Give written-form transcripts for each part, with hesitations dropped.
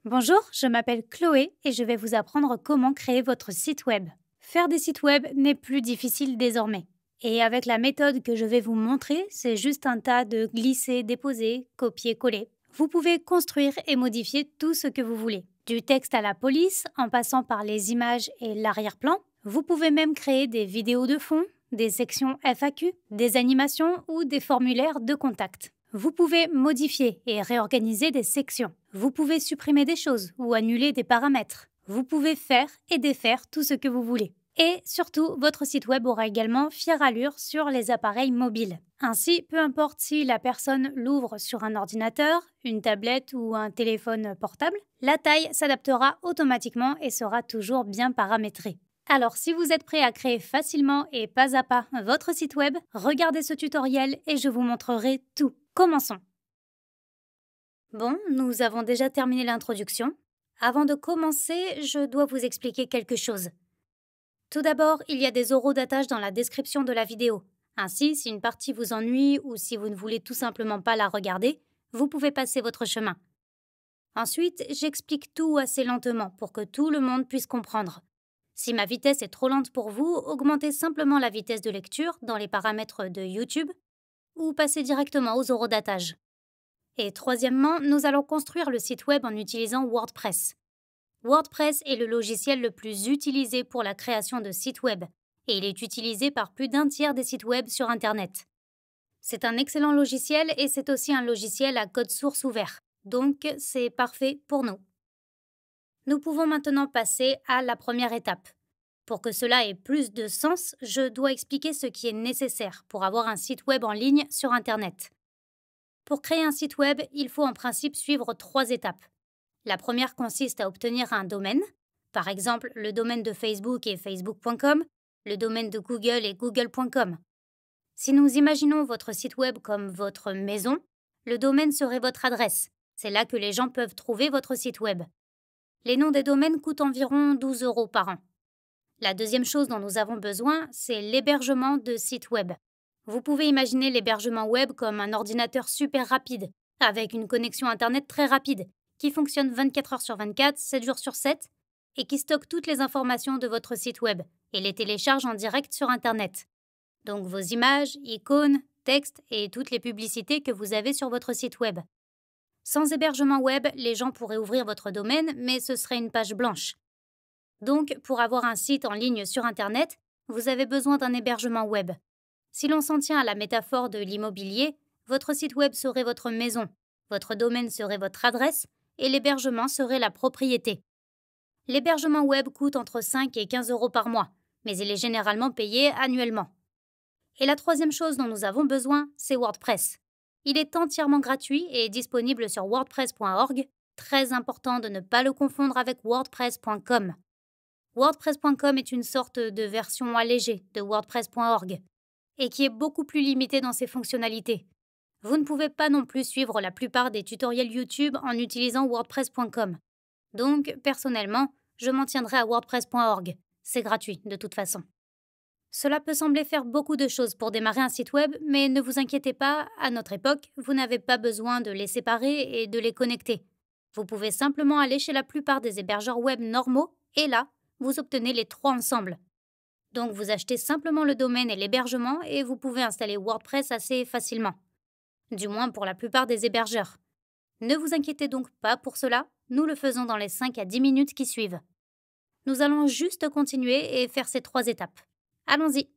Bonjour, je m'appelle Chloé et je vais vous apprendre comment créer votre site web. Faire des sites web n'est plus difficile désormais. Et avec la méthode que je vais vous montrer, c'est juste un tas de glisser, déposer, copier, coller. Vous pouvez construire et modifier tout ce que vous voulez. Du texte à la police, en passant par les images et l'arrière-plan. Vous pouvez même créer des vidéos de fond, des sections FAQ, des animations ou des formulaires de contact. Vous pouvez modifier et réorganiser des sections. Vous pouvez supprimer des choses ou annuler des paramètres. Vous pouvez faire et défaire tout ce que vous voulez. Et surtout, votre site web aura également fière allure sur les appareils mobiles. Ainsi, peu importe si la personne l'ouvre sur un ordinateur, une tablette ou un téléphone portable, la taille s'adaptera automatiquement et sera toujours bien paramétrée. Alors, si vous êtes prêt à créer facilement et pas à pas votre site web, regardez ce tutoriel et je vous montrerai tout. Commençons. Bon, nous avons déjà terminé l'introduction. Avant de commencer, je dois vous expliquer quelque chose. Tout d'abord, il y a des horodatage dans la description de la vidéo. Ainsi, si une partie vous ennuie ou si vous ne voulez tout simplement pas la regarder, vous pouvez passer votre chemin. Ensuite, j'explique tout assez lentement pour que tout le monde puisse comprendre. Si ma vitesse est trop lente pour vous, augmentez simplement la vitesse de lecture dans les paramètres de YouTube ou passez directement aux horodatages. Et troisièmement, nous allons construire le site web en utilisant WordPress. WordPress est le logiciel le plus utilisé pour la création de sites web, et il est utilisé par plus d'un tiers des sites web sur Internet. C'est un excellent logiciel et c'est aussi un logiciel à code source ouvert, donc c'est parfait pour nous. Nous pouvons maintenant passer à la première étape. Pour que cela ait plus de sens, je dois expliquer ce qui est nécessaire pour avoir un site web en ligne sur Internet. Pour créer un site web, il faut en principe suivre 3 étapes. La première consiste à obtenir un domaine, par exemple le domaine de Facebook et facebook.com, le domaine de Google et google.com. Si nous imaginons votre site web comme votre maison, le domaine serait votre adresse. C'est là que les gens peuvent trouver votre site web. Les noms des domaines coûtent environ 12 € par an. La deuxième chose dont nous avons besoin, c'est l'hébergement de sites web. Vous pouvez imaginer l'hébergement web comme un ordinateur super rapide, avec une connexion Internet très rapide, qui fonctionne 24 heures sur 24, 7 jours sur 7, et qui stocke toutes les informations de votre site web et les télécharge en direct sur Internet. Donc vos images, icônes, textes et toutes les publicités que vous avez sur votre site web. Sans hébergement web, les gens pourraient ouvrir votre domaine, mais ce serait une page blanche. Donc, pour avoir un site en ligne sur Internet, vous avez besoin d'un hébergement web. Si l'on s'en tient à la métaphore de l'immobilier, votre site web serait votre maison, votre domaine serait votre adresse et l'hébergement serait la propriété. L'hébergement web coûte entre 5 et 15 € par mois, mais il est généralement payé annuellement. Et la troisième chose dont nous avons besoin, c'est WordPress. Il est entièrement gratuit et est disponible sur wordpress.org. Très important de ne pas le confondre avec wordpress.com. WordPress.com est une sorte de version allégée de wordpress.org et qui est beaucoup plus limitée dans ses fonctionnalités. Vous ne pouvez pas non plus suivre la plupart des tutoriels YouTube en utilisant wordpress.com. Donc, personnellement, je m'en tiendrai à wordpress.org. C'est gratuit, de toute façon. Cela peut sembler faire beaucoup de choses pour démarrer un site web, mais ne vous inquiétez pas, à notre époque, vous n'avez pas besoin de les séparer et de les connecter. Vous pouvez simplement aller chez la plupart des hébergeurs web normaux, et là, vous obtenez les 3 ensemble. Donc vous achetez simplement le domaine et l'hébergement et vous pouvez installer WordPress assez facilement. Du moins pour la plupart des hébergeurs. Ne vous inquiétez donc pas pour cela, nous le faisons dans les 5 à 10 minutes qui suivent. Nous allons juste continuer et faire ces 3 étapes. Allons-y.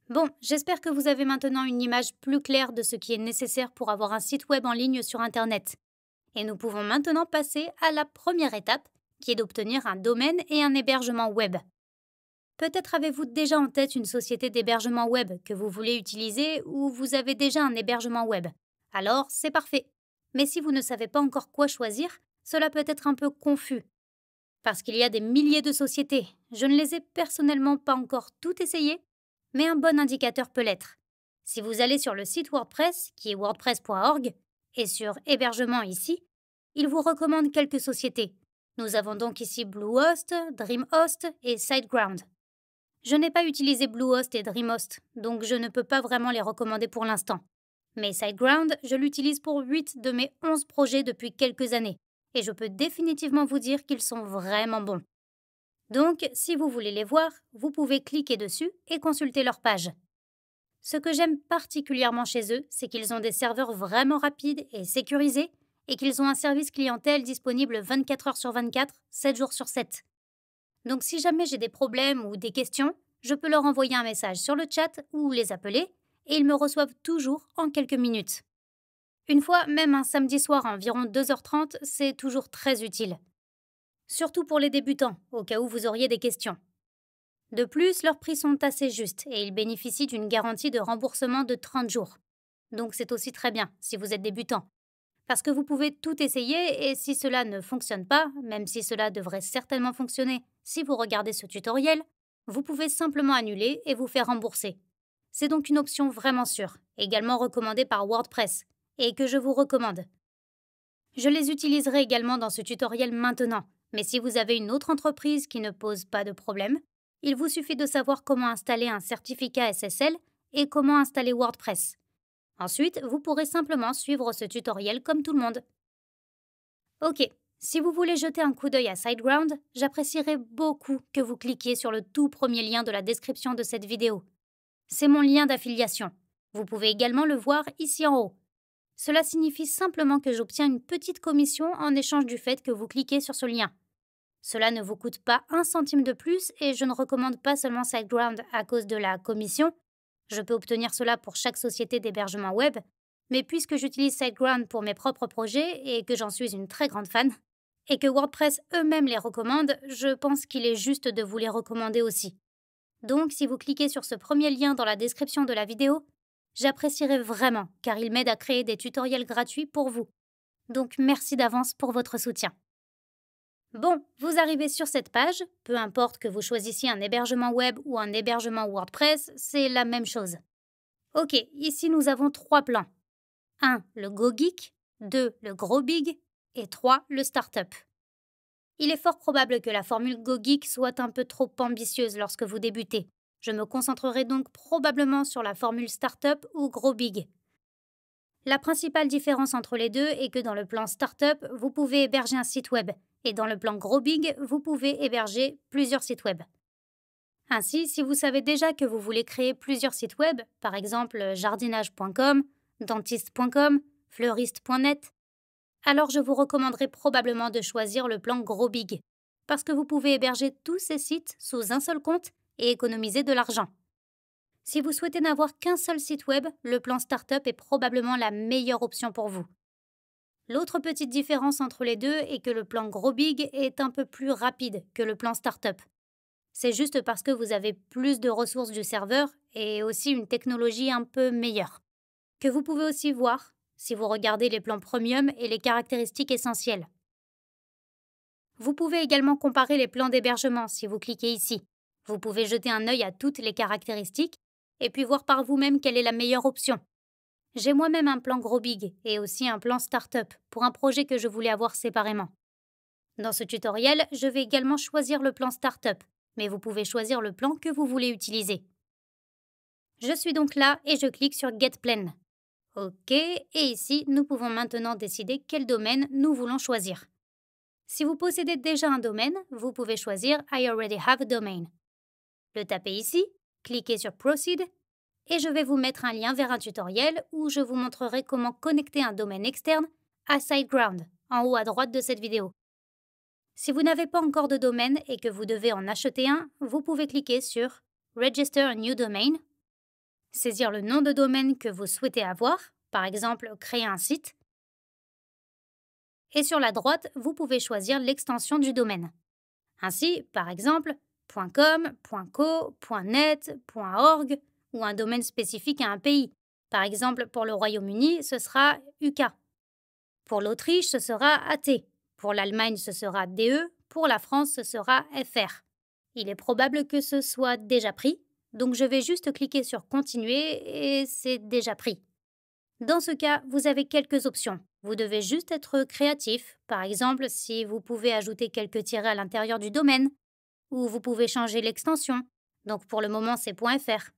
Bon, j'espère que vous avez maintenant une image plus claire de ce qui est nécessaire pour avoir un site web en ligne sur Internet. Et nous pouvons maintenant passer à la première étape, qui est d'obtenir un domaine et un hébergement web. Peut-être avez-vous déjà en tête une société d'hébergement web que vous voulez utiliser ou vous avez déjà un hébergement web. Alors, c'est parfait. Mais si vous ne savez pas encore quoi choisir, cela peut être un peu confus. Parce qu'il y a des milliers de sociétés. Je ne les ai personnellement pas encore toutes essayées, mais un bon indicateur peut l'être. Si vous allez sur le site WordPress, qui est wordpress.org, et sur Hébergement ici, il vous recommande quelques sociétés. Nous avons donc ici Bluehost, DreamHost et SiteGround. Je n'ai pas utilisé Bluehost et DreamHost, donc je ne peux pas vraiment les recommander pour l'instant. Mais SiteGround, je l'utilise pour 8 de mes 11 projets depuis quelques années, et je peux définitivement vous dire qu'ils sont vraiment bons. Donc, si vous voulez les voir, vous pouvez cliquer dessus et consulter leur page. Ce que j'aime particulièrement chez eux, c'est qu'ils ont des serveurs vraiment rapides et sécurisés et qu'ils ont un service clientèle disponible 24 heures sur 24, 7 jours sur 7. Donc si jamais j'ai des problèmes ou des questions, je peux leur envoyer un message sur le chat ou les appeler et ils me reçoivent toujours en quelques minutes. Une fois, même un samedi soir à environ 2h30, c'est toujours très utile. Surtout pour les débutants, au cas où vous auriez des questions. De plus, leurs prix sont assez justes et ils bénéficient d'une garantie de remboursement de 30 jours. Donc c'est aussi très bien si vous êtes débutant. Parce que vous pouvez tout essayer et si cela ne fonctionne pas, même si cela devrait certainement fonctionner si vous regardez ce tutoriel, vous pouvez simplement annuler et vous faire rembourser. C'est donc une option vraiment sûre, également recommandée par WordPress, et que je vous recommande. Je les utiliserai également dans ce tutoriel maintenant, mais si vous avez une autre entreprise qui ne pose pas de problème, il vous suffit de savoir comment installer un certificat SSL et comment installer WordPress. Ensuite, vous pourrez simplement suivre ce tutoriel comme tout le monde. Ok, si vous voulez jeter un coup d'œil à SiteGround, j'apprécierais beaucoup que vous cliquiez sur le tout premier lien de la description de cette vidéo. C'est mon lien d'affiliation. Vous pouvez également le voir ici en haut. Cela signifie simplement que j'obtiens une petite commission en échange du fait que vous cliquez sur ce lien. Cela ne vous coûte pas un centime de plus et je ne recommande pas seulement SiteGround à cause de la commission. Je peux obtenir cela pour chaque société d'hébergement web, mais puisque j'utilise SiteGround pour mes propres projets et que j'en suis une très grande fan, et que WordPress eux-mêmes les recommandent, je pense qu'il est juste de vous les recommander aussi. Donc, si vous cliquez sur ce premier lien dans la description de la vidéo, j'apprécierais vraiment car il m'aide à créer des tutoriels gratuits pour vous. Donc, merci d'avance pour votre soutien. Bon, vous arrivez sur cette page, peu importe que vous choisissiez un hébergement web ou un hébergement WordPress, c'est la même chose. Ok, ici nous avons 3 plans. 1. Le Go Geek, 2. Le Grow Big et 3. Le Startup. Il est fort probable que la formule Go Geek soit un peu trop ambitieuse lorsque vous débutez. Je me concentrerai donc probablement sur la formule Startup ou Grow Big. La principale différence entre les deux est que dans le plan Startup, vous pouvez héberger un site web et dans le plan Grow Big, vous pouvez héberger plusieurs sites web. Ainsi, si vous savez déjà que vous voulez créer plusieurs sites web, par exemple jardinage.com, dentiste.com, fleuriste.net, alors je vous recommanderais probablement de choisir le plan Grow Big, parce que vous pouvez héberger tous ces sites sous un seul compte et économiser de l'argent. Si vous souhaitez n'avoir qu'un seul site web, le plan Startup est probablement la meilleure option pour vous. L'autre petite différence entre les deux est que le plan Grow Big est un peu plus rapide que le plan Startup. C'est juste parce que vous avez plus de ressources du serveur et aussi une technologie un peu meilleure, que vous pouvez aussi voir si vous regardez les plans Premium et les caractéristiques essentielles. Vous pouvez également comparer les plans d'hébergement si vous cliquez ici. Vous pouvez jeter un œil à toutes les caractéristiques et puis voir par vous-même quelle est la meilleure option. J'ai moi-même un plan Grow Big et aussi un plan Startup pour un projet que je voulais avoir séparément. Dans ce tutoriel, je vais également choisir le plan Startup, mais vous pouvez choisir le plan que vous voulez utiliser. Je suis donc là et je clique sur Get Plan. OK, et ici, nous pouvons maintenant décider quel domaine nous voulons choisir. Si vous possédez déjà un domaine, vous pouvez choisir I already have a domain. Le tapez ici, cliquez sur Proceed, et je vais vous mettre un lien vers un tutoriel où je vous montrerai comment connecter un domaine externe à SiteGround, en haut à droite de cette vidéo. Si vous n'avez pas encore de domaine et que vous devez en acheter un, vous pouvez cliquer sur Register a new domain, saisir le nom de domaine que vous souhaitez avoir, par exemple créer un site, et sur la droite, vous pouvez choisir l'extension du domaine. Ainsi, par exemple, .com, .co, .net, .org ou un domaine spécifique à un pays. Par exemple, pour le Royaume-Uni, ce sera UK. Pour l'Autriche, ce sera AT. Pour l'Allemagne, ce sera DE. Pour la France, ce sera FR. Il est probable que ce soit déjà pris, donc je vais juste cliquer sur Continuer et c'est déjà pris. Dans ce cas, vous avez quelques options. Vous devez juste être créatif, par exemple si vous pouvez ajouter quelques tirets à l'intérieur du domaine, ou vous pouvez changer l'extension, donc pour le moment c'est .fr.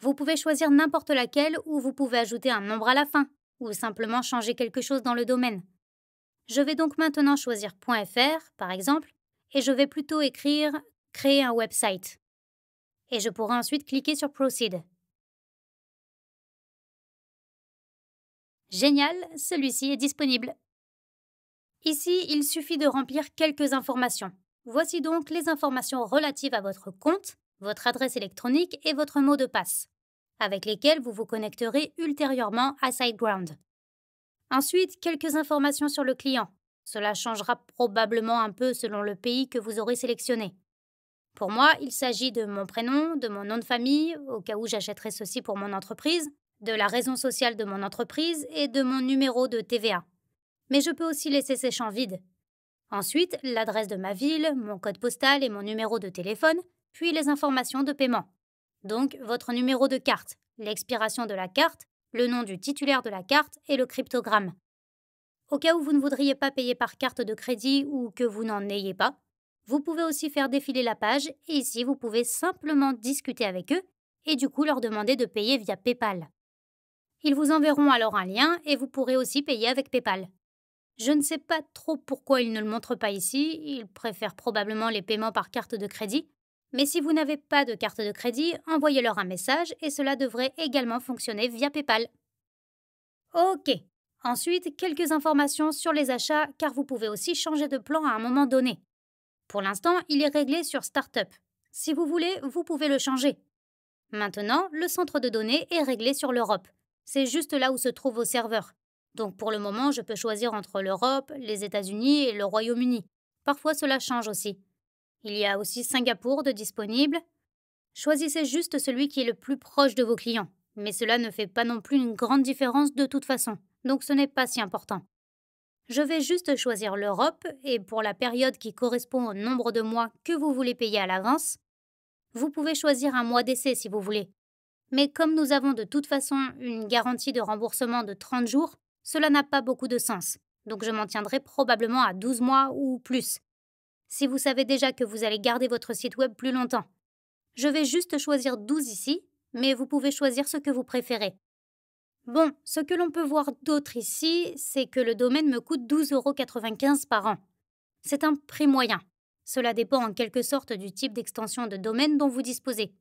Vous pouvez choisir n'importe laquelle ou vous pouvez ajouter un nombre à la fin, ou simplement changer quelque chose dans le domaine. Je vais donc maintenant choisir .fr, par exemple, et je vais plutôt écrire « Créer un website ». Et je pourrai ensuite cliquer sur « Proceed ». Génial, celui-ci est disponible. Ici, il suffit de remplir quelques informations. Voici donc les informations relatives à votre compte, votre adresse électronique et votre mot de passe, avec lesquels vous vous connecterez ultérieurement à SiteGround. Ensuite, quelques informations sur le client. Cela changera probablement un peu selon le pays que vous aurez sélectionné. Pour moi, il s'agit de mon prénom, de mon nom de famille, au cas où j'achèterai ceci pour mon entreprise, de la raison sociale de mon entreprise et de mon numéro de TVA. Mais je peux aussi laisser ces champs vides. Ensuite, l'adresse de ma ville, mon code postal et mon numéro de téléphone, puis les informations de paiement. Donc, votre numéro de carte, l'expiration de la carte, le nom du titulaire de la carte et le cryptogramme. Au cas où vous ne voudriez pas payer par carte de crédit ou que vous n'en ayez pas, vous pouvez aussi faire défiler la page et ici, vous pouvez simplement discuter avec eux et du coup leur demander de payer via PayPal. Ils vous enverront alors un lien et vous pourrez aussi payer avec PayPal. Je ne sais pas trop pourquoi ils ne le montrent pas ici, ils préfèrent probablement les paiements par carte de crédit, mais si vous n'avez pas de carte de crédit, envoyez-leur un message et cela devrait également fonctionner via PayPal. Ok. Ensuite, quelques informations sur les achats car vous pouvez aussi changer de plan à un moment donné. Pour l'instant, il est réglé sur Startup. Si vous voulez, vous pouvez le changer. Maintenant, le centre de données est réglé sur l'Europe. C'est juste là où se trouvent vos serveurs. Donc pour le moment, je peux choisir entre l'Europe, les États-Unis et le Royaume-Uni. Parfois, cela change aussi. Il y a aussi Singapour de disponible. Choisissez juste celui qui est le plus proche de vos clients. Mais cela ne fait pas non plus une grande différence de toute façon. Donc ce n'est pas si important. Je vais juste choisir l'Europe et pour la période qui correspond au nombre de mois que vous voulez payer à l'avance, vous pouvez choisir un mois d'essai si vous voulez. Mais comme nous avons de toute façon une garantie de remboursement de 30 jours, cela n'a pas beaucoup de sens. Donc je m'en tiendrai probablement à 12 mois ou plus. Si vous savez déjà que vous allez garder votre site web plus longtemps. Je vais juste choisir 12 ici, mais vous pouvez choisir ce que vous préférez. Bon, ce que l'on peut voir d'autre ici, c'est que le domaine me coûte 12,95 € par an. C'est un prix moyen. Cela dépend en quelque sorte du type d'extension de domaine dont vous disposez.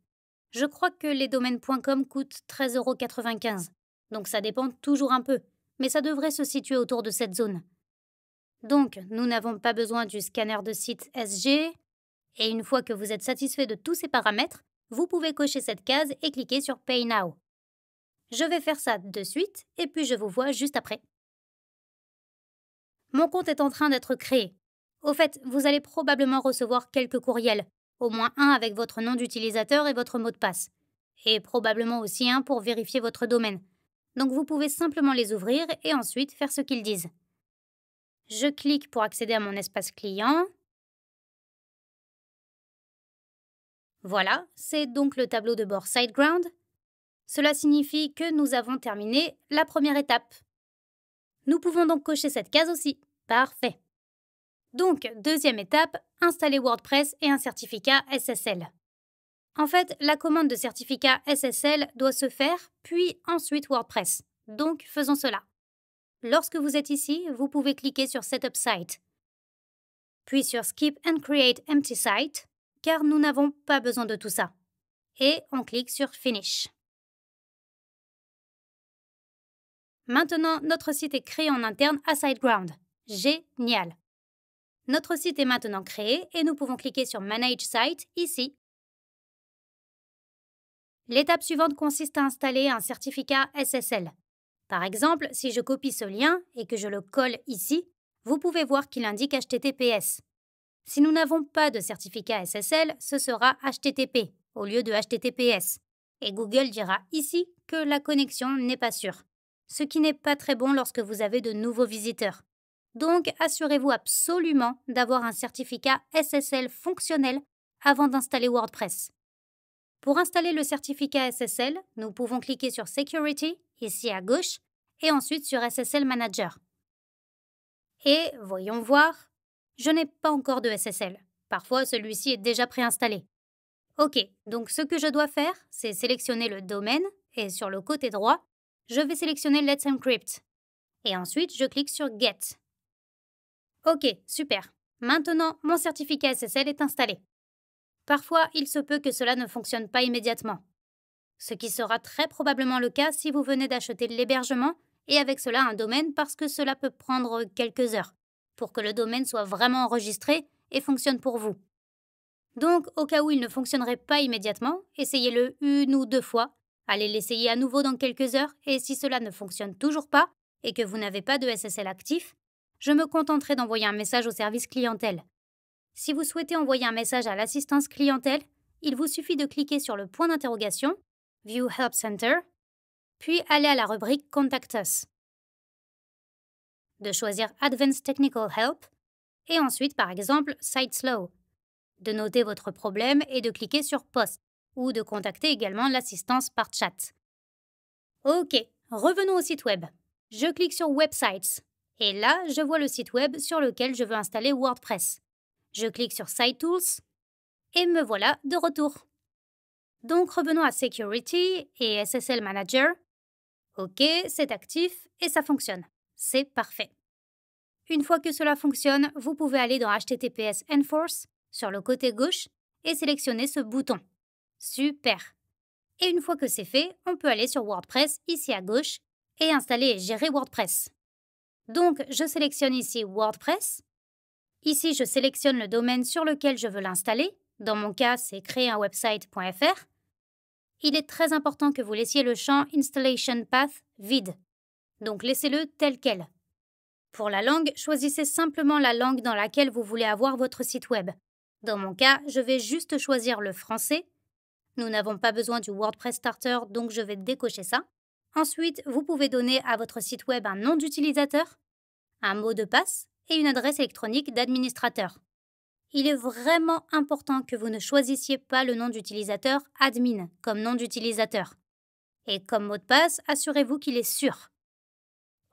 Je crois que les domaines.com coûtent 13,95 €. Donc ça dépend toujours un peu, mais ça devrait se situer autour de cette zone. Donc, nous n'avons pas besoin du scanner de site SG, et une fois que vous êtes satisfait de tous ces paramètres, vous pouvez cocher cette case et cliquer sur Pay Now. Je vais faire ça de suite et puis je vous vois juste après. Mon compte est en train d'être créé. Au fait, vous allez probablement recevoir quelques courriels, au moins un avec votre nom d'utilisateur et votre mot de passe, et probablement aussi un pour vérifier votre domaine. Donc vous pouvez simplement les ouvrir et ensuite faire ce qu'ils disent. Je clique pour accéder à mon espace client. Voilà, c'est donc le tableau de bord SiteGround. Cela signifie que nous avons terminé la première étape. Nous pouvons donc cocher cette case aussi. Parfait. Donc, deuxième étape, installer WordPress et un certificat SSL. En fait, la commande de certificat SSL doit se faire, puis ensuite WordPress. Donc, faisons cela. Lorsque vous êtes ici, vous pouvez cliquer sur Setup Site, puis sur Skip and Create Empty Site, car nous n'avons pas besoin de tout ça. Et on clique sur Finish. Maintenant, notre site est créé en interne à SiteGround. Génial! Notre site est maintenant créé et nous pouvons cliquer sur Manage Site ici. L'étape suivante consiste à installer un certificat SSL. Par exemple, si je copie ce lien et que je le colle ici, vous pouvez voir qu'il indique HTTPS. Si nous n'avons pas de certificat SSL, ce sera HTTP au lieu de HTTPS. Et Google dira ici que la connexion n'est pas sûre, ce qui n'est pas très bon lorsque vous avez de nouveaux visiteurs. Donc, assurez-vous absolument d'avoir un certificat SSL fonctionnel avant d'installer WordPress. Pour installer le certificat SSL, nous pouvons cliquer sur Security, ici à gauche, et ensuite sur SSL Manager. Et, voyons voir, je n'ai pas encore de SSL. Parfois, celui-ci est déjà préinstallé. Ok, donc ce que je dois faire, c'est sélectionner le domaine, et sur le côté droit, je vais sélectionner Let's Encrypt. Et ensuite, je clique sur Get. Ok, super. Maintenant, mon certificat SSL est installé. Parfois, il se peut que cela ne fonctionne pas immédiatement, ce qui sera très probablement le cas si vous venez d'acheter l'hébergement et avec cela un domaine parce que cela peut prendre quelques heures pour que le domaine soit vraiment enregistré et fonctionne pour vous. Donc, au cas où il ne fonctionnerait pas immédiatement, essayez-le une ou deux fois, allez l'essayer à nouveau dans quelques heures et si cela ne fonctionne toujours pas et que vous n'avez pas de SSL actif, je me contenterai d'envoyer un message au service clientèle. Si vous souhaitez envoyer un message à l'assistance clientèle, il vous suffit de cliquer sur le point d'interrogation, View Help Center, puis aller à la rubrique Contact Us, de choisir Advanced Technical Help et ensuite par exemple Site Slow, de noter votre problème et de cliquer sur Post ou de contacter également l'assistance par chat. Ok, revenons au site web. Je clique sur Websites et là, je vois le site web sur lequel je veux installer WordPress. Je clique sur Site Tools et me voilà de retour. Donc revenons à Security et SSL Manager. Ok, c'est actif et ça fonctionne. C'est parfait. Une fois que cela fonctionne, vous pouvez aller dans HTTPS Enforce sur le côté gauche et sélectionner ce bouton. Super. Et une fois que c'est fait, on peut aller sur WordPress ici à gauche et installer et gérer WordPress. Donc, je sélectionne ici WordPress. Ici, je sélectionne le domaine sur lequel je veux l'installer. Dans mon cas, c'est créerunwebsite.fr. Il est très important que vous laissiez le champ Installation Path vide. Donc, laissez-le tel quel. Pour la langue, choisissez simplement la langue dans laquelle vous voulez avoir votre site web. Dans mon cas, je vais juste choisir le français. Nous n'avons pas besoin du WordPress Starter, donc je vais décocher ça. Ensuite, vous pouvez donner à votre site web un nom d'utilisateur, un mot de passe et une adresse électronique d'administrateur. Il est vraiment important que vous ne choisissiez pas le nom d'utilisateur admin comme nom d'utilisateur. Et comme mot de passe, assurez-vous qu'il est sûr.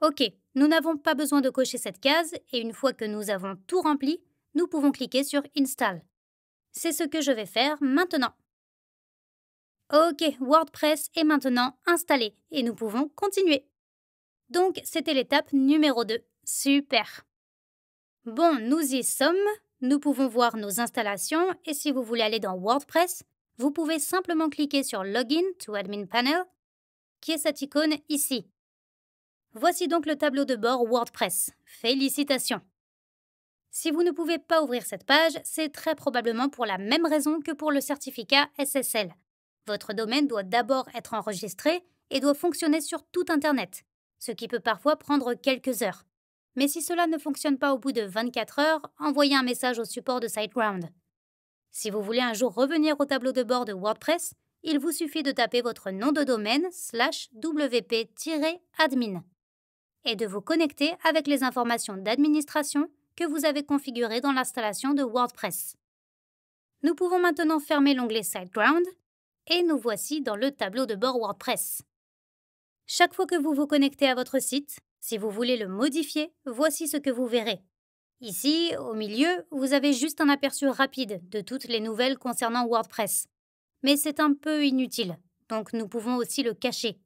Ok, nous n'avons pas besoin de cocher cette case et une fois que nous avons tout rempli, nous pouvons cliquer sur Install. C'est ce que je vais faire maintenant. Ok, WordPress est maintenant installé et nous pouvons continuer. Donc, c'était l'étape numéro 2. Super. Bon, nous y sommes. Nous pouvons voir nos installations et si vous voulez aller dans WordPress, vous pouvez simplement cliquer sur Login to Admin Panel, qui est cette icône ici. Voici donc le tableau de bord WordPress. Félicitations! Si vous ne pouvez pas ouvrir cette page, c'est très probablement pour la même raison que pour le certificat SSL. Votre domaine doit d'abord être enregistré et doit fonctionner sur tout Internet, ce qui peut parfois prendre quelques heures. Mais si cela ne fonctionne pas au bout de 24 heures, envoyez un message au support de SiteGround. Si vous voulez un jour revenir au tableau de bord de WordPress, il vous suffit de taper votre nom de domaine /wp-admin et de vous connecter avec les informations d'administration que vous avez configurées dans l'installation de WordPress. Nous pouvons maintenant fermer l'onglet SiteGround et nous voici dans le tableau de bord WordPress. Chaque fois que vous vous connectez à votre site, si vous voulez le modifier, voici ce que vous verrez. Ici, au milieu, vous avez juste un aperçu rapide de toutes les nouvelles concernant WordPress. Mais c'est un peu inutile, donc nous pouvons aussi le cacher.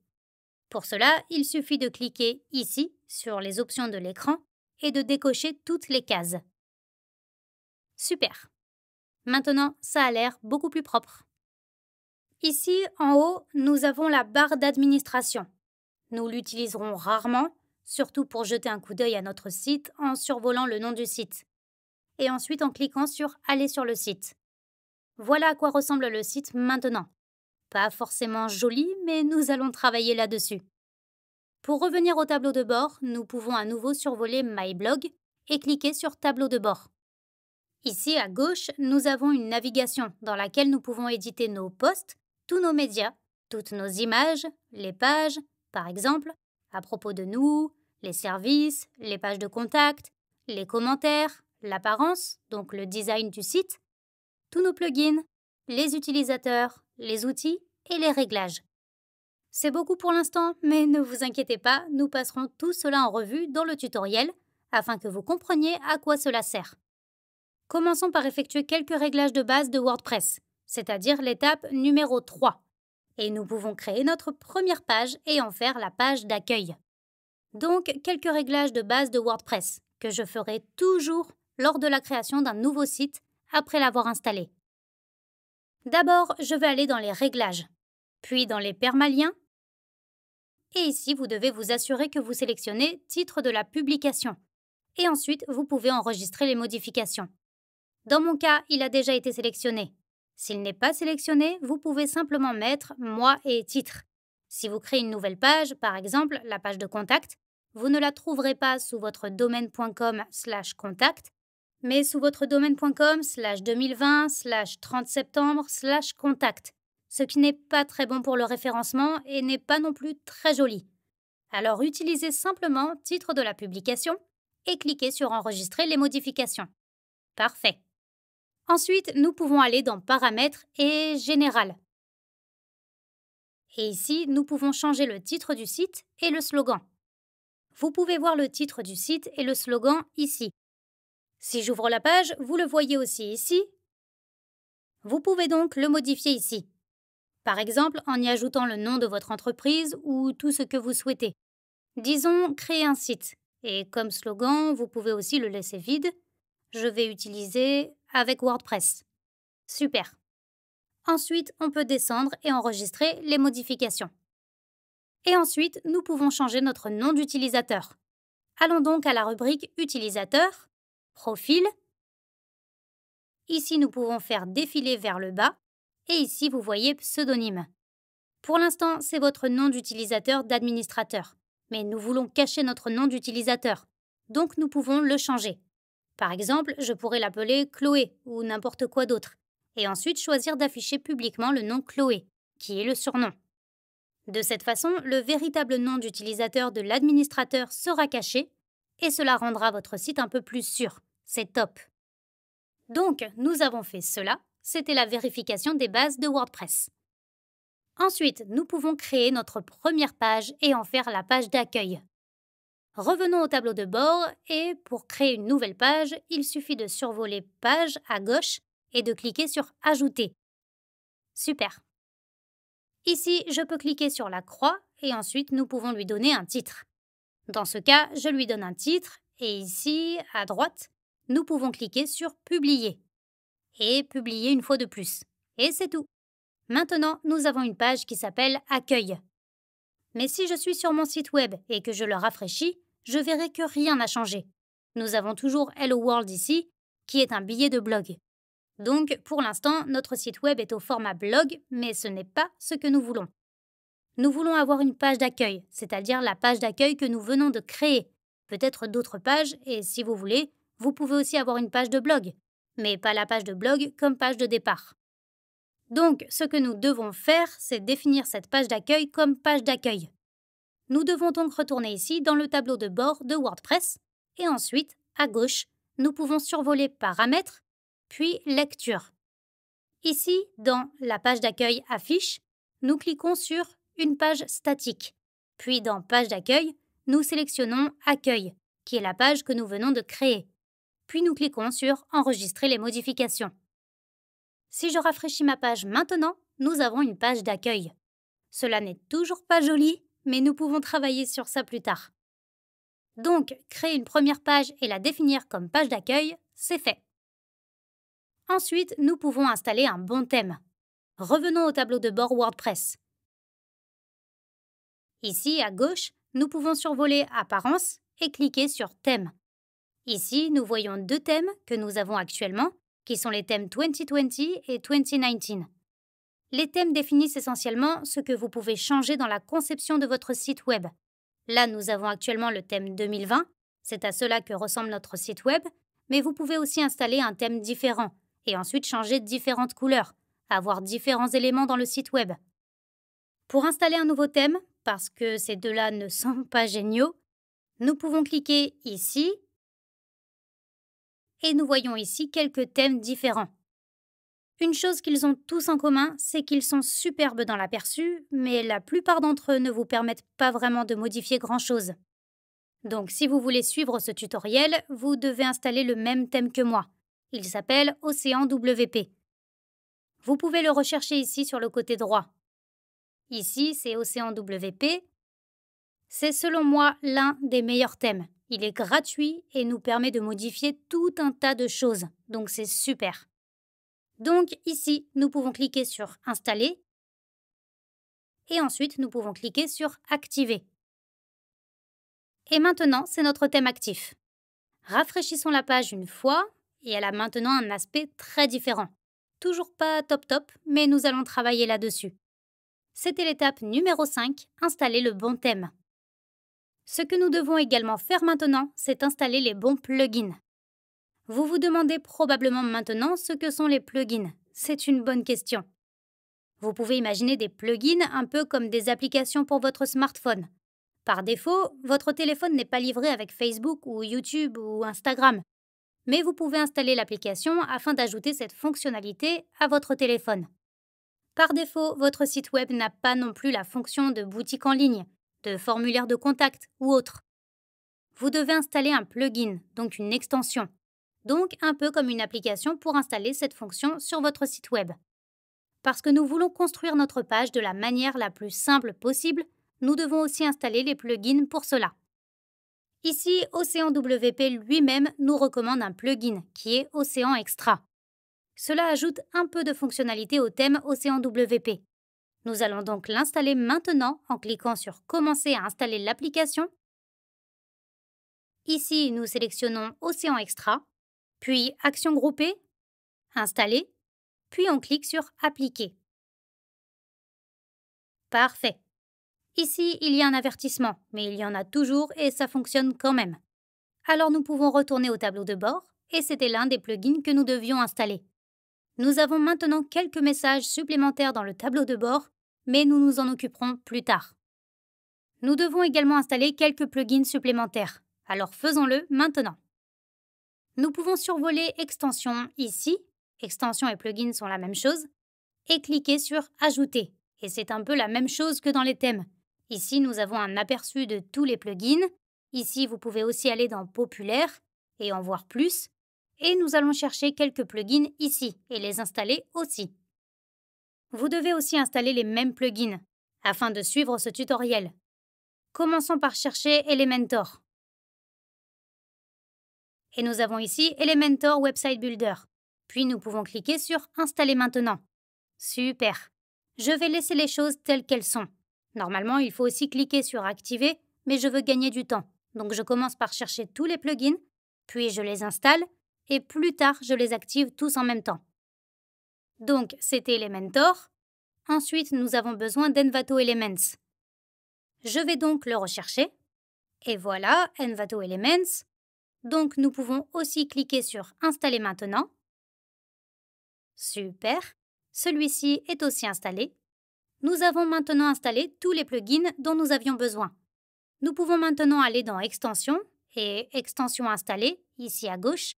Pour cela, il suffit de cliquer ici, sur les options de l'écran, et de décocher toutes les cases. Super. Maintenant, ça a l'air beaucoup plus propre. Ici, en haut, nous avons la barre d'administration. Nous l'utiliserons rarement, surtout pour jeter un coup d'œil à notre site en survolant le nom du site. Et ensuite en cliquant sur « Aller sur le site ». Voilà à quoi ressemble le site maintenant. Pas forcément joli, mais nous allons travailler là-dessus. Pour revenir au tableau de bord, nous pouvons à nouveau survoler My Blog et cliquer sur Tableau de bord. Ici, à gauche, nous avons une navigation dans laquelle nous pouvons éditer nos posts, tous nos médias, toutes nos images, les pages, par exemple, à propos de nous, les services, les pages de contact, les commentaires, l'apparence, donc le design du site, tous nos plugins, les utilisateurs, les outils et les réglages. C'est beaucoup pour l'instant, mais ne vous inquiétez pas, nous passerons tout cela en revue dans le tutoriel afin que vous compreniez à quoi cela sert. Commençons par effectuer quelques réglages de base de WordPress, c'est-à-dire l'étape numéro 3. Et nous pouvons créer notre première page et en faire la page d'accueil. Donc, quelques réglages de base de WordPress, que je ferai toujours lors de la création d'un nouveau site après l'avoir installé. D'abord, je vais aller dans les réglages, puis dans les permaliens, et ici vous devez vous assurer que vous sélectionnez titre de la publication, et ensuite vous pouvez enregistrer les modifications. Dans mon cas, il a déjà été sélectionné. S'il n'est pas sélectionné, vous pouvez simplement mettre « Moi » et « Titre ». Si vous créez une nouvelle page, par exemple la page de contact, vous ne la trouverez pas sous votre domaine.com/contact, mais sous votre domaine.com/2020/30 septembre/contact, ce qui n'est pas très bon pour le référencement et n'est pas non plus très joli. Alors utilisez simplement « Titre de la publication » et cliquez sur « Enregistrer les modifications ». Parfait. Ensuite, nous pouvons aller dans Paramètres et Général. Et ici, nous pouvons changer le titre du site et le slogan. Vous pouvez voir le titre du site et le slogan ici. Si j'ouvre la page, vous le voyez aussi ici. Vous pouvez donc le modifier ici. Par exemple, en y ajoutant le nom de votre entreprise ou tout ce que vous souhaitez. Disons, créer un site. Et comme slogan, vous pouvez aussi le laisser vide. Je vais utiliser avec WordPress. Super. Ensuite, on peut descendre et enregistrer les modifications. Et ensuite, nous pouvons changer notre nom d'utilisateur. Allons donc à la rubrique Utilisateur, Profil. Ici, nous pouvons faire défiler vers le bas. Et ici, vous voyez Pseudonyme. Pour l'instant, c'est votre nom d'utilisateur d'administrateur. Mais nous voulons cacher notre nom d'utilisateur. Donc, nous pouvons le changer. Par exemple, je pourrais l'appeler Chloé ou n'importe quoi d'autre, et ensuite choisir d'afficher publiquement le nom Chloé, qui est le surnom. De cette façon, le véritable nom d'utilisateur de l'administrateur sera caché, et cela rendra votre site un peu plus sûr. C'est top. Donc, nous avons fait cela, c'était la vérification des bases de WordPress. Ensuite, nous pouvons créer notre première page et en faire la page d'accueil. Revenons au tableau de bord et pour créer une nouvelle page, il suffit de survoler « Page » à gauche et de cliquer sur « Ajouter ». Super. Ici, je peux cliquer sur la croix et ensuite nous pouvons lui donner un titre. Dans ce cas, je lui donne un titre et ici, à droite, nous pouvons cliquer sur « Publier » et publier une fois de plus. Et c'est tout. Maintenant, nous avons une page qui s'appelle « Accueil ». Mais si je suis sur mon site web et que je le rafraîchis, je verrai que rien n'a changé. Nous avons toujours Hello World ici, qui est un billet de blog. Donc, pour l'instant, notre site web est au format blog, mais ce n'est pas ce que nous voulons. Nous voulons avoir une page d'accueil, c'est-à-dire la page d'accueil que nous venons de créer. Peut-être d'autres pages, et si vous voulez, vous pouvez aussi avoir une page de blog, mais pas la page de blog comme page de départ. Donc, ce que nous devons faire, c'est définir cette page d'accueil comme page d'accueil. Nous devons donc retourner ici dans le tableau de bord de WordPress et ensuite, à gauche, nous pouvons survoler Paramètres, puis Lecture. Ici, dans la page d'accueil Affiche, nous cliquons sur Une page statique. Puis dans Page d'accueil, nous sélectionnons Accueil, qui est la page que nous venons de créer. Puis nous cliquons sur Enregistrer les modifications. Si je rafraîchis ma page maintenant, nous avons une page d'accueil. Cela n'est toujours pas joli, mais nous pouvons travailler sur ça plus tard. Donc, créer une première page et la définir comme page d'accueil, c'est fait. Ensuite, nous pouvons installer un bon thème. Revenons au tableau de bord WordPress. Ici, à gauche, nous pouvons survoler Apparence et cliquer sur Thème. Ici, nous voyons deux thèmes que nous avons actuellement, qui sont les thèmes 2020 et 2019. Les thèmes définissent essentiellement ce que vous pouvez changer dans la conception de votre site web. Là, nous avons actuellement le thème 2020, c'est à cela que ressemble notre site web, mais vous pouvez aussi installer un thème différent et ensuite changer différentes couleurs, avoir différents éléments dans le site web. Pour installer un nouveau thème, parce que ces deux-là ne sont pas géniaux, nous pouvons cliquer ici et nous voyons ici quelques thèmes différents. Une chose qu'ils ont tous en commun, c'est qu'ils sont superbes dans l'aperçu, mais la plupart d'entre eux ne vous permettent pas vraiment de modifier grand-chose. Donc si vous voulez suivre ce tutoriel, vous devez installer le même thème que moi. Il s'appelle Océan WP. Vous pouvez le rechercher ici sur le côté droit. Ici, c'est Océan WP. C'est selon moi l'un des meilleurs thèmes. Il est gratuit et nous permet de modifier tout un tas de choses, donc c'est super. Donc ici, nous pouvons cliquer sur Installer et ensuite nous pouvons cliquer sur Activer. Et maintenant, c'est notre thème actif. Rafraîchissons la page une fois et elle a maintenant un aspect très différent. Toujours pas top top, mais nous allons travailler là-dessus. C'était l'étape numéro 5, installer le bon thème. Ce que nous devons également faire maintenant, c'est installer les bons plugins. Vous vous demandez probablement maintenant ce que sont les plugins. C'est une bonne question. Vous pouvez imaginer des plugins un peu comme des applications pour votre smartphone. Par défaut, votre téléphone n'est pas livré avec Facebook ou YouTube ou Instagram. Mais vous pouvez installer l'application afin d'ajouter cette fonctionnalité à votre téléphone. Par défaut, votre site web n'a pas non plus la fonction de boutique en ligne, de formulaire de contact ou autre. Vous devez installer un plugin, donc une extension. Donc un peu comme une application pour installer cette fonction sur votre site web. Parce que nous voulons construire notre page de la manière la plus simple possible, nous devons aussi installer les plugins pour cela. Ici, Océan WP lui-même nous recommande un plugin qui est Océan Extra. Cela ajoute un peu de fonctionnalité au thème Océan WP. Nous allons donc l'installer maintenant en cliquant sur Commencer à installer l'application. Ici, nous sélectionnons Océan Extra, puis Action groupée, Installer, puis on clique sur Appliquer. Parfait. Ici, il y a un avertissement, mais il y en a toujours et ça fonctionne quand même. Alors nous pouvons retourner au tableau de bord et c'était l'un des plugins que nous devions installer. Nous avons maintenant quelques messages supplémentaires dans le tableau de bord, mais nous nous en occuperons plus tard. Nous devons également installer quelques plugins supplémentaires, alors faisons-le maintenant. Nous pouvons survoler Extensions ici, extensions et plugins sont la même chose, et cliquer sur Ajouter, et c'est un peu la même chose que dans les thèmes. Ici, nous avons un aperçu de tous les plugins. Ici, vous pouvez aussi aller dans Populaire et en voir plus. Et nous allons chercher quelques plugins ici et les installer aussi. Vous devez aussi installer les mêmes plugins afin de suivre ce tutoriel. Commençons par chercher Elementor. Et nous avons ici Elementor Website Builder. Puis nous pouvons cliquer sur Installer maintenant. Super! Je vais laisser les choses telles qu'elles sont. Normalement, il faut aussi cliquer sur Activer, mais je veux gagner du temps. Donc je commence par chercher tous les plugins, puis je les installe, et plus tard, je les active tous en même temps. Donc, c'était Elementor. Ensuite, nous avons besoin d'Envato Elements. Je vais donc le rechercher. Et voilà, Envato Elements. Donc, nous pouvons aussi cliquer sur Installer maintenant. Super. Celui-ci est aussi installé. Nous avons maintenant installé tous les plugins dont nous avions besoin. Nous pouvons maintenant aller dans Extensions et Extensions installées, ici à gauche.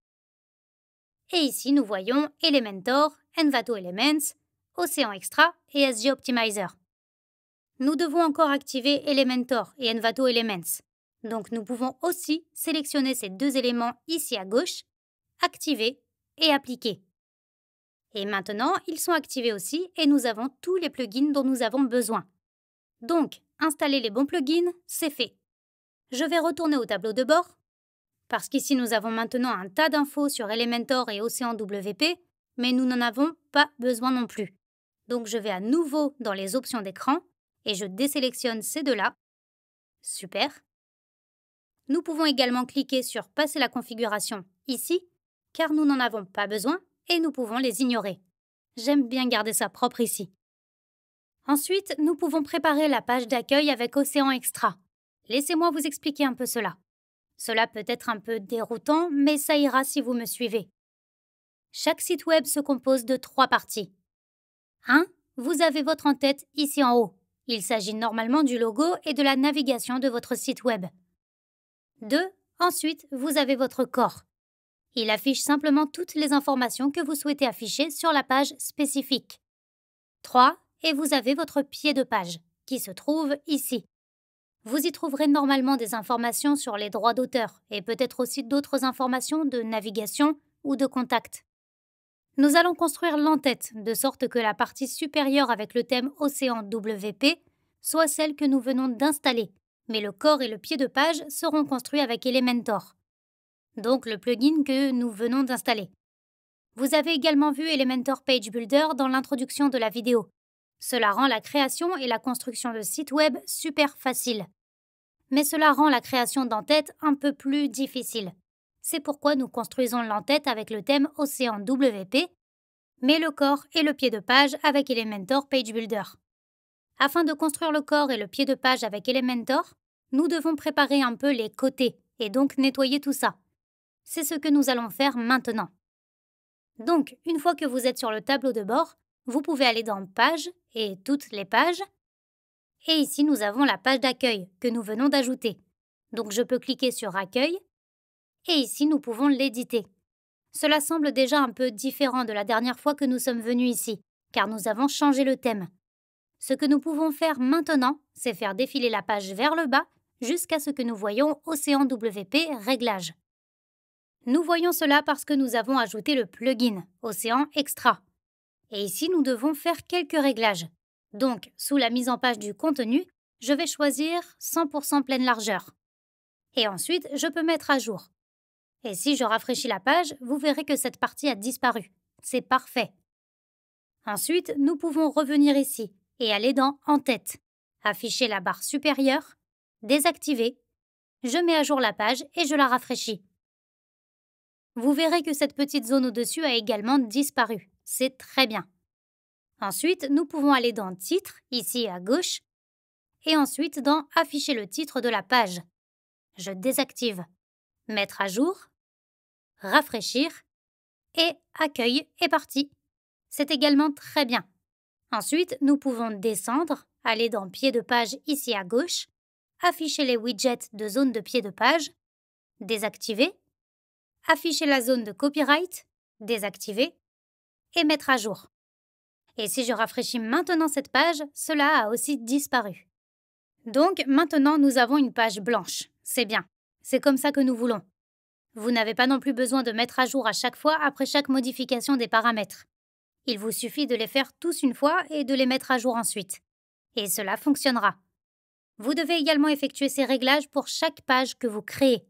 Et ici, nous voyons Elementor, Envato Elements, Océan Extra et SG Optimizer. Nous devons encore activer Elementor et Envato Elements. Donc, nous pouvons aussi sélectionner ces deux éléments ici à gauche, activer et appliquer. Et maintenant, ils sont activés aussi et nous avons tous les plugins dont nous avons besoin. Donc, installer les bons plugins, c'est fait. Je vais retourner au tableau de bord, parce qu'ici nous avons maintenant un tas d'infos sur Elementor et Océan WP, mais nous n'en avons pas besoin non plus. Donc je vais à nouveau dans les options d'écran et je désélectionne ces deux-là. Super. Nous pouvons également cliquer sur Passer la configuration ici, car nous n'en avons pas besoin et nous pouvons les ignorer. J'aime bien garder ça propre ici. Ensuite, nous pouvons préparer la page d'accueil avec Océan Extra. Laissez-moi vous expliquer un peu cela. Cela peut être un peu déroutant, mais ça ira si vous me suivez. Chaque site web se compose de 3 parties. 1. Vous avez votre en-tête ici en haut. Il s'agit normalement du logo et de la navigation de votre site web. 2. Ensuite, vous avez votre corps. Il affiche simplement toutes les informations que vous souhaitez afficher sur la page spécifique. 3. Et vous avez votre pied de page, qui se trouve ici. Vous y trouverez normalement des informations sur les droits d'auteur et peut-être aussi d'autres informations de navigation ou de contact. Nous allons construire l'en-tête de sorte que la partie supérieure avec le thème Océan WP soit celle que nous venons d'installer, mais le corps et le pied de page seront construits avec Elementor, donc le plugin que nous venons d'installer. Vous avez également vu Elementor Page Builder dans l'introduction de la vidéo. Cela rend la création et la construction de sites web super faciles. Mais cela rend la création d'entêtes un peu plus difficile. C'est pourquoi nous construisons l'entête avec le thème Océan WP, mais le corps et le pied de page avec Elementor Page Builder. Afin de construire le corps et le pied de page avec Elementor, nous devons préparer un peu les côtés et donc nettoyer tout ça. C'est ce que nous allons faire maintenant. Donc, une fois que vous êtes sur le tableau de bord, vous pouvez aller dans Pages et Toutes les pages. Et ici, nous avons la page d'accueil que nous venons d'ajouter. Donc, je peux cliquer sur Accueil. Et ici, nous pouvons l'éditer. Cela semble déjà un peu différent de la dernière fois que nous sommes venus ici, car nous avons changé le thème. Ce que nous pouvons faire maintenant, c'est faire défiler la page vers le bas jusqu'à ce que nous voyons Océan WP Réglages. Nous voyons cela parce que nous avons ajouté le plugin Océan Extra. Et ici, nous devons faire quelques réglages. Donc, sous la mise en page du contenu, je vais choisir 100% pleine largeur. Et ensuite, je peux mettre à jour. Et si je rafraîchis la page, vous verrez que cette partie a disparu. C'est parfait. Ensuite, nous pouvons revenir ici et aller dans En tête, afficher la barre supérieure, désactiver. Je mets à jour la page et je la rafraîchis. Vous verrez que cette petite zone au-dessus a également disparu. C'est très bien. Ensuite, nous pouvons aller dans Titre, ici à gauche, et ensuite dans Afficher le titre de la page. Je désactive. Mettre à jour, rafraîchir, et Accueil est parti. C'est également très bien. Ensuite, nous pouvons descendre, aller dans Pied de page ici à gauche, afficher les widgets de zone de pied de page, désactiver, afficher la zone de copyright, désactiver, et mettre à jour. Et si je rafraîchis maintenant cette page, cela a aussi disparu. Donc maintenant nous avons une page blanche. C'est bien. C'est comme ça que nous voulons. Vous n'avez pas non plus besoin de mettre à jour à chaque fois après chaque modification des paramètres. Il vous suffit de les faire tous une fois et de les mettre à jour ensuite. Et cela fonctionnera. Vous devez également effectuer ces réglages pour chaque page que vous créez.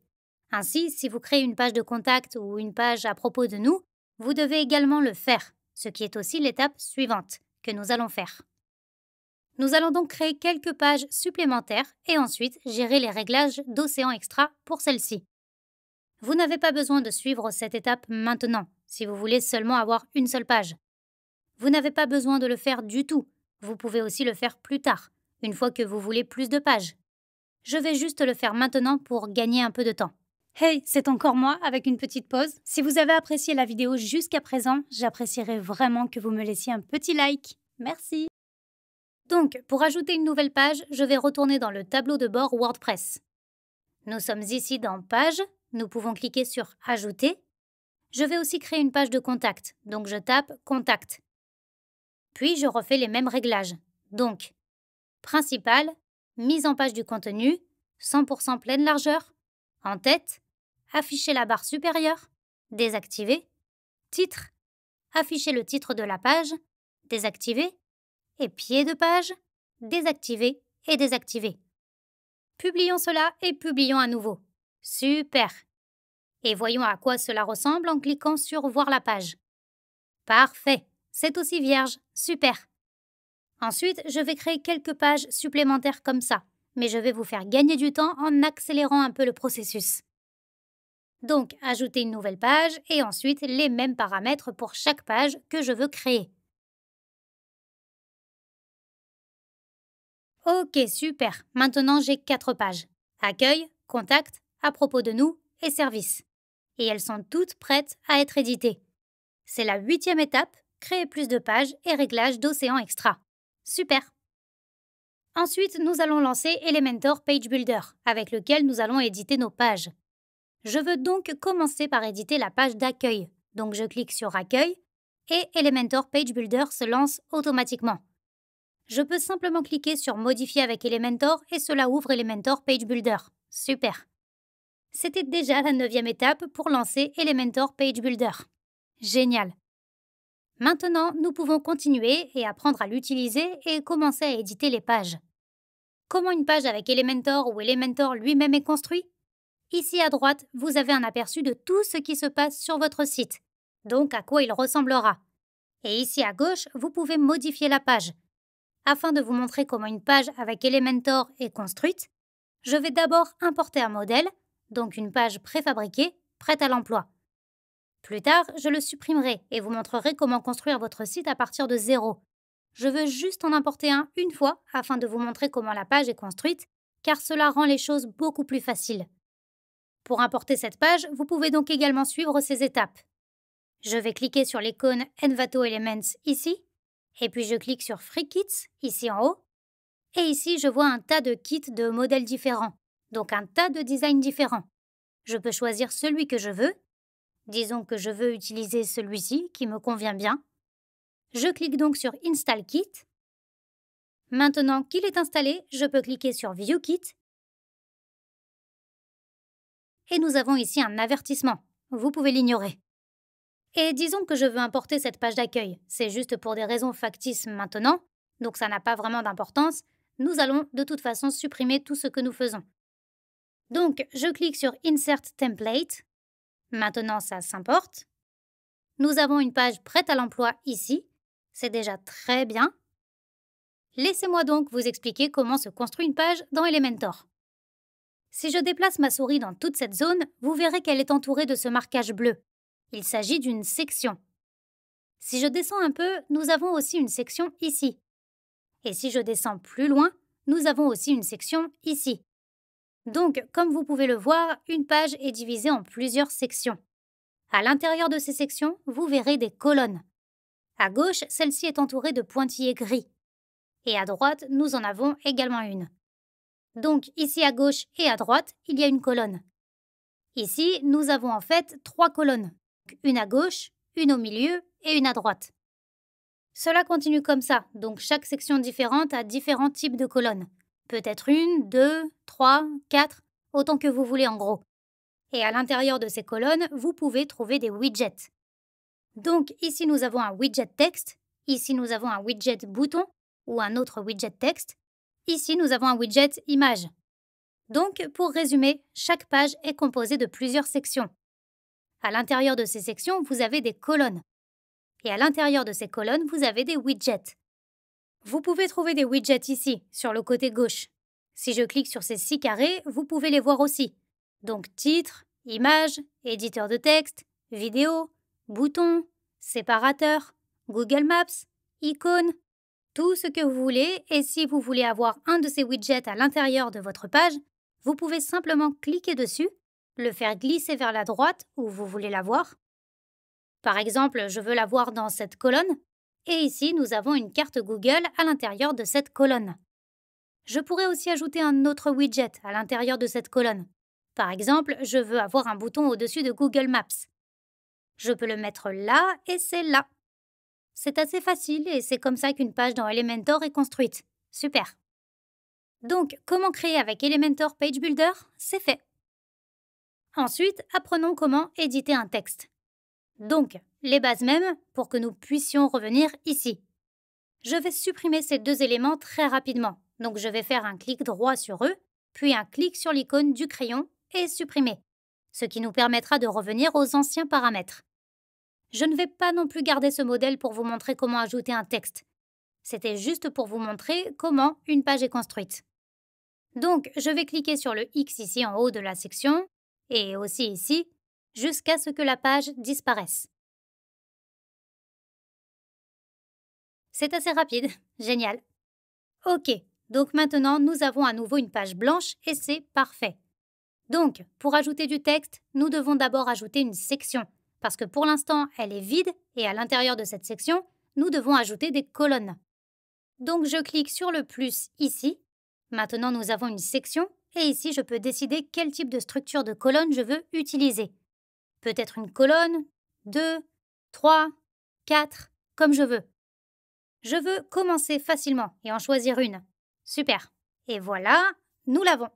Ainsi, si vous créez une page de contact ou une page à propos de nous, vous devez également le faire, ce qui est aussi l'étape suivante que nous allons faire. Nous allons donc créer quelques pages supplémentaires et ensuite gérer les réglages d'Océan Extra pour celles-ci. Vous n'avez pas besoin de suivre cette étape maintenant, si vous voulez seulement avoir une seule page. Vous n'avez pas besoin de le faire du tout. Vous pouvez aussi le faire plus tard, une fois que vous voulez plus de pages. Je vais juste le faire maintenant pour gagner un peu de temps. Hey, c'est encore moi avec une petite pause. Si vous avez apprécié la vidéo jusqu'à présent, j'apprécierais vraiment que vous me laissiez un petit like. Merci. Donc, pour ajouter une nouvelle page, je vais retourner dans le tableau de bord WordPress. Nous sommes ici dans Page, nous pouvons cliquer sur Ajouter. Je vais aussi créer une page de contact, donc je tape Contact. Puis je refais les mêmes réglages. Donc, Principal, mise en page du contenu, 100% pleine largeur, en tête, afficher la barre supérieure, désactiver, titre, afficher le titre de la page, désactiver, et pied de page, désactiver et désactiver. Publions cela et publions à nouveau. Super! Et voyons à quoi cela ressemble en cliquant sur Voir la page. Parfait! C'est aussi vierge. Super! Ensuite, je vais créer quelques pages supplémentaires comme ça, mais je vais vous faire gagner du temps en accélérant un peu le processus. Donc, ajouter une nouvelle page et ensuite les mêmes paramètres pour chaque page que je veux créer. Ok, super. Maintenant, j'ai 4 pages. Accueil, contact, à propos de nous et service. Et elles sont toutes prêtes à être éditées. C'est la 8e étape, créer plus de pages et réglage d'Océan Extra. Super. Ensuite, nous allons lancer Elementor Page Builder, avec lequel nous allons éditer nos pages. Je veux donc commencer par éditer la page d'accueil. Donc je clique sur Accueil et Elementor Page Builder se lance automatiquement. Je peux simplement cliquer sur Modifier avec Elementor et cela ouvre Elementor Page Builder. Super. C'était déjà la 9e étape pour lancer Elementor Page Builder. Génial. Maintenant, nous pouvons continuer et apprendre à l'utiliser et commencer à éditer les pages. comment une page avec Elementor ou Elementor lui-même est construit? Ici à droite, vous avez un aperçu de tout ce qui se passe sur votre site, donc à quoi il ressemblera. Et ici à gauche, vous pouvez modifier la page. Afin de vous montrer comment une page avec Elementor est construite, je vais d'abord importer un modèle, donc une page préfabriquée, prête à l'emploi. Plus tard, je le supprimerai et vous montrerai comment construire votre site à partir de zéro. Je veux juste en importer un une fois afin de vous montrer comment la page est construite, car cela rend les choses beaucoup plus faciles. Pour importer cette page, vous pouvez donc également suivre ces étapes. Je vais cliquer sur l'icône Envato Elements ici, et puis je clique sur Free Kits ici en haut, et ici je vois un tas de kits de modèles différents, donc un tas de designs différents. Je peux choisir celui que je veux. Disons que je veux utiliser celui-ci qui me convient bien. Je clique donc sur Install Kit. Maintenant qu'il est installé, je peux cliquer sur View Kit. Et nous avons ici un avertissement. Vous pouvez l'ignorer. Et disons que je veux importer cette page d'accueil. C'est juste pour des raisons factices maintenant, donc ça n'a pas vraiment d'importance. Nous allons de toute façon supprimer tout ce que nous faisons. Donc, je clique sur Insert Template. Maintenant, ça s'importe. Nous avons une page prête à l'emploi ici. C'est déjà très bien. Laissez-moi donc vous expliquer comment se construit une page dans Elementor. Si je déplace ma souris dans toute cette zone, vous verrez qu'elle est entourée de ce marquage bleu. Il s'agit d'une section. Si je descends un peu, nous avons aussi une section ici. Et si je descends plus loin, nous avons aussi une section ici. Donc, comme vous pouvez le voir, une page est divisée en plusieurs sections. À l'intérieur de ces sections, vous verrez des colonnes. À gauche, celle-ci est entourée de pointillés gris. Et à droite, nous en avons également une. Donc, ici à gauche et à droite, il y a une colonne. Ici, nous avons en fait 3 colonnes. Une à gauche, une au milieu et une à droite. Cela continue comme ça, donc chaque section différente a différents types de colonnes. Peut-être 1, 2, 3, 4, autant que vous voulez en gros. Et à l'intérieur de ces colonnes, vous pouvez trouver des widgets. Donc ici nous avons un widget texte, ici nous avons un widget bouton ou un autre widget texte, ici nous avons un widget image. Donc pour résumer, chaque page est composée de plusieurs sections. À l'intérieur de ces sections, vous avez des colonnes. Et à l'intérieur de ces colonnes, vous avez des widgets. Vous pouvez trouver des widgets ici, sur le côté gauche. Si je clique sur ces 6 carrés, vous pouvez les voir aussi. Donc titre, image, éditeur de texte, vidéo, bouton, séparateur, Google Maps, icône, tout ce que vous voulez. Et si vous voulez avoir un de ces widgets à l'intérieur de votre page, vous pouvez simplement cliquer dessus, le faire glisser vers la droite où vous voulez l'avoir. Par exemple, je veux l'avoir dans cette colonne. Et ici, nous avons une carte Google à l'intérieur de cette colonne. Je pourrais aussi ajouter un autre widget à l'intérieur de cette colonne. Par exemple, je veux avoir un bouton au-dessus de Google Maps. Je peux le mettre là et c'est là. C'est assez facile et c'est comme ça qu'une page dans Elementor est construite. Super. Donc, comment créer avec Elementor Page Builder? C'est fait. Ensuite, apprenons comment éditer un texte. Donc, les bases mêmes pour que nous puissions revenir ici. Je vais supprimer ces 2 éléments très rapidement. Donc, je vais faire un clic droit sur eux, puis un clic sur l'icône du crayon et supprimer, ce qui nous permettra de revenir aux anciens paramètres. Je ne vais pas non plus garder ce modèle pour vous montrer comment ajouter un texte. C'était juste pour vous montrer comment une page est construite. Donc, je vais cliquer sur le X ici en haut de la section, et aussi ici, jusqu'à ce que la page disparaisse. C'est assez rapide, génial. Ok, donc maintenant nous avons à nouveau une page blanche et c'est parfait. Donc, pour ajouter du texte, nous devons d'abord ajouter une section, parce que pour l'instant elle est vide et à l'intérieur de cette section, nous devons ajouter des colonnes. Donc je clique sur le plus ici. Maintenant nous avons une section et ici je peux décider quel type de structure de colonne je veux utiliser. Peut-être une colonne, 2, 3, 4, comme je veux. Je veux commencer facilement et en choisir une. Super. Et voilà, nous l'avons.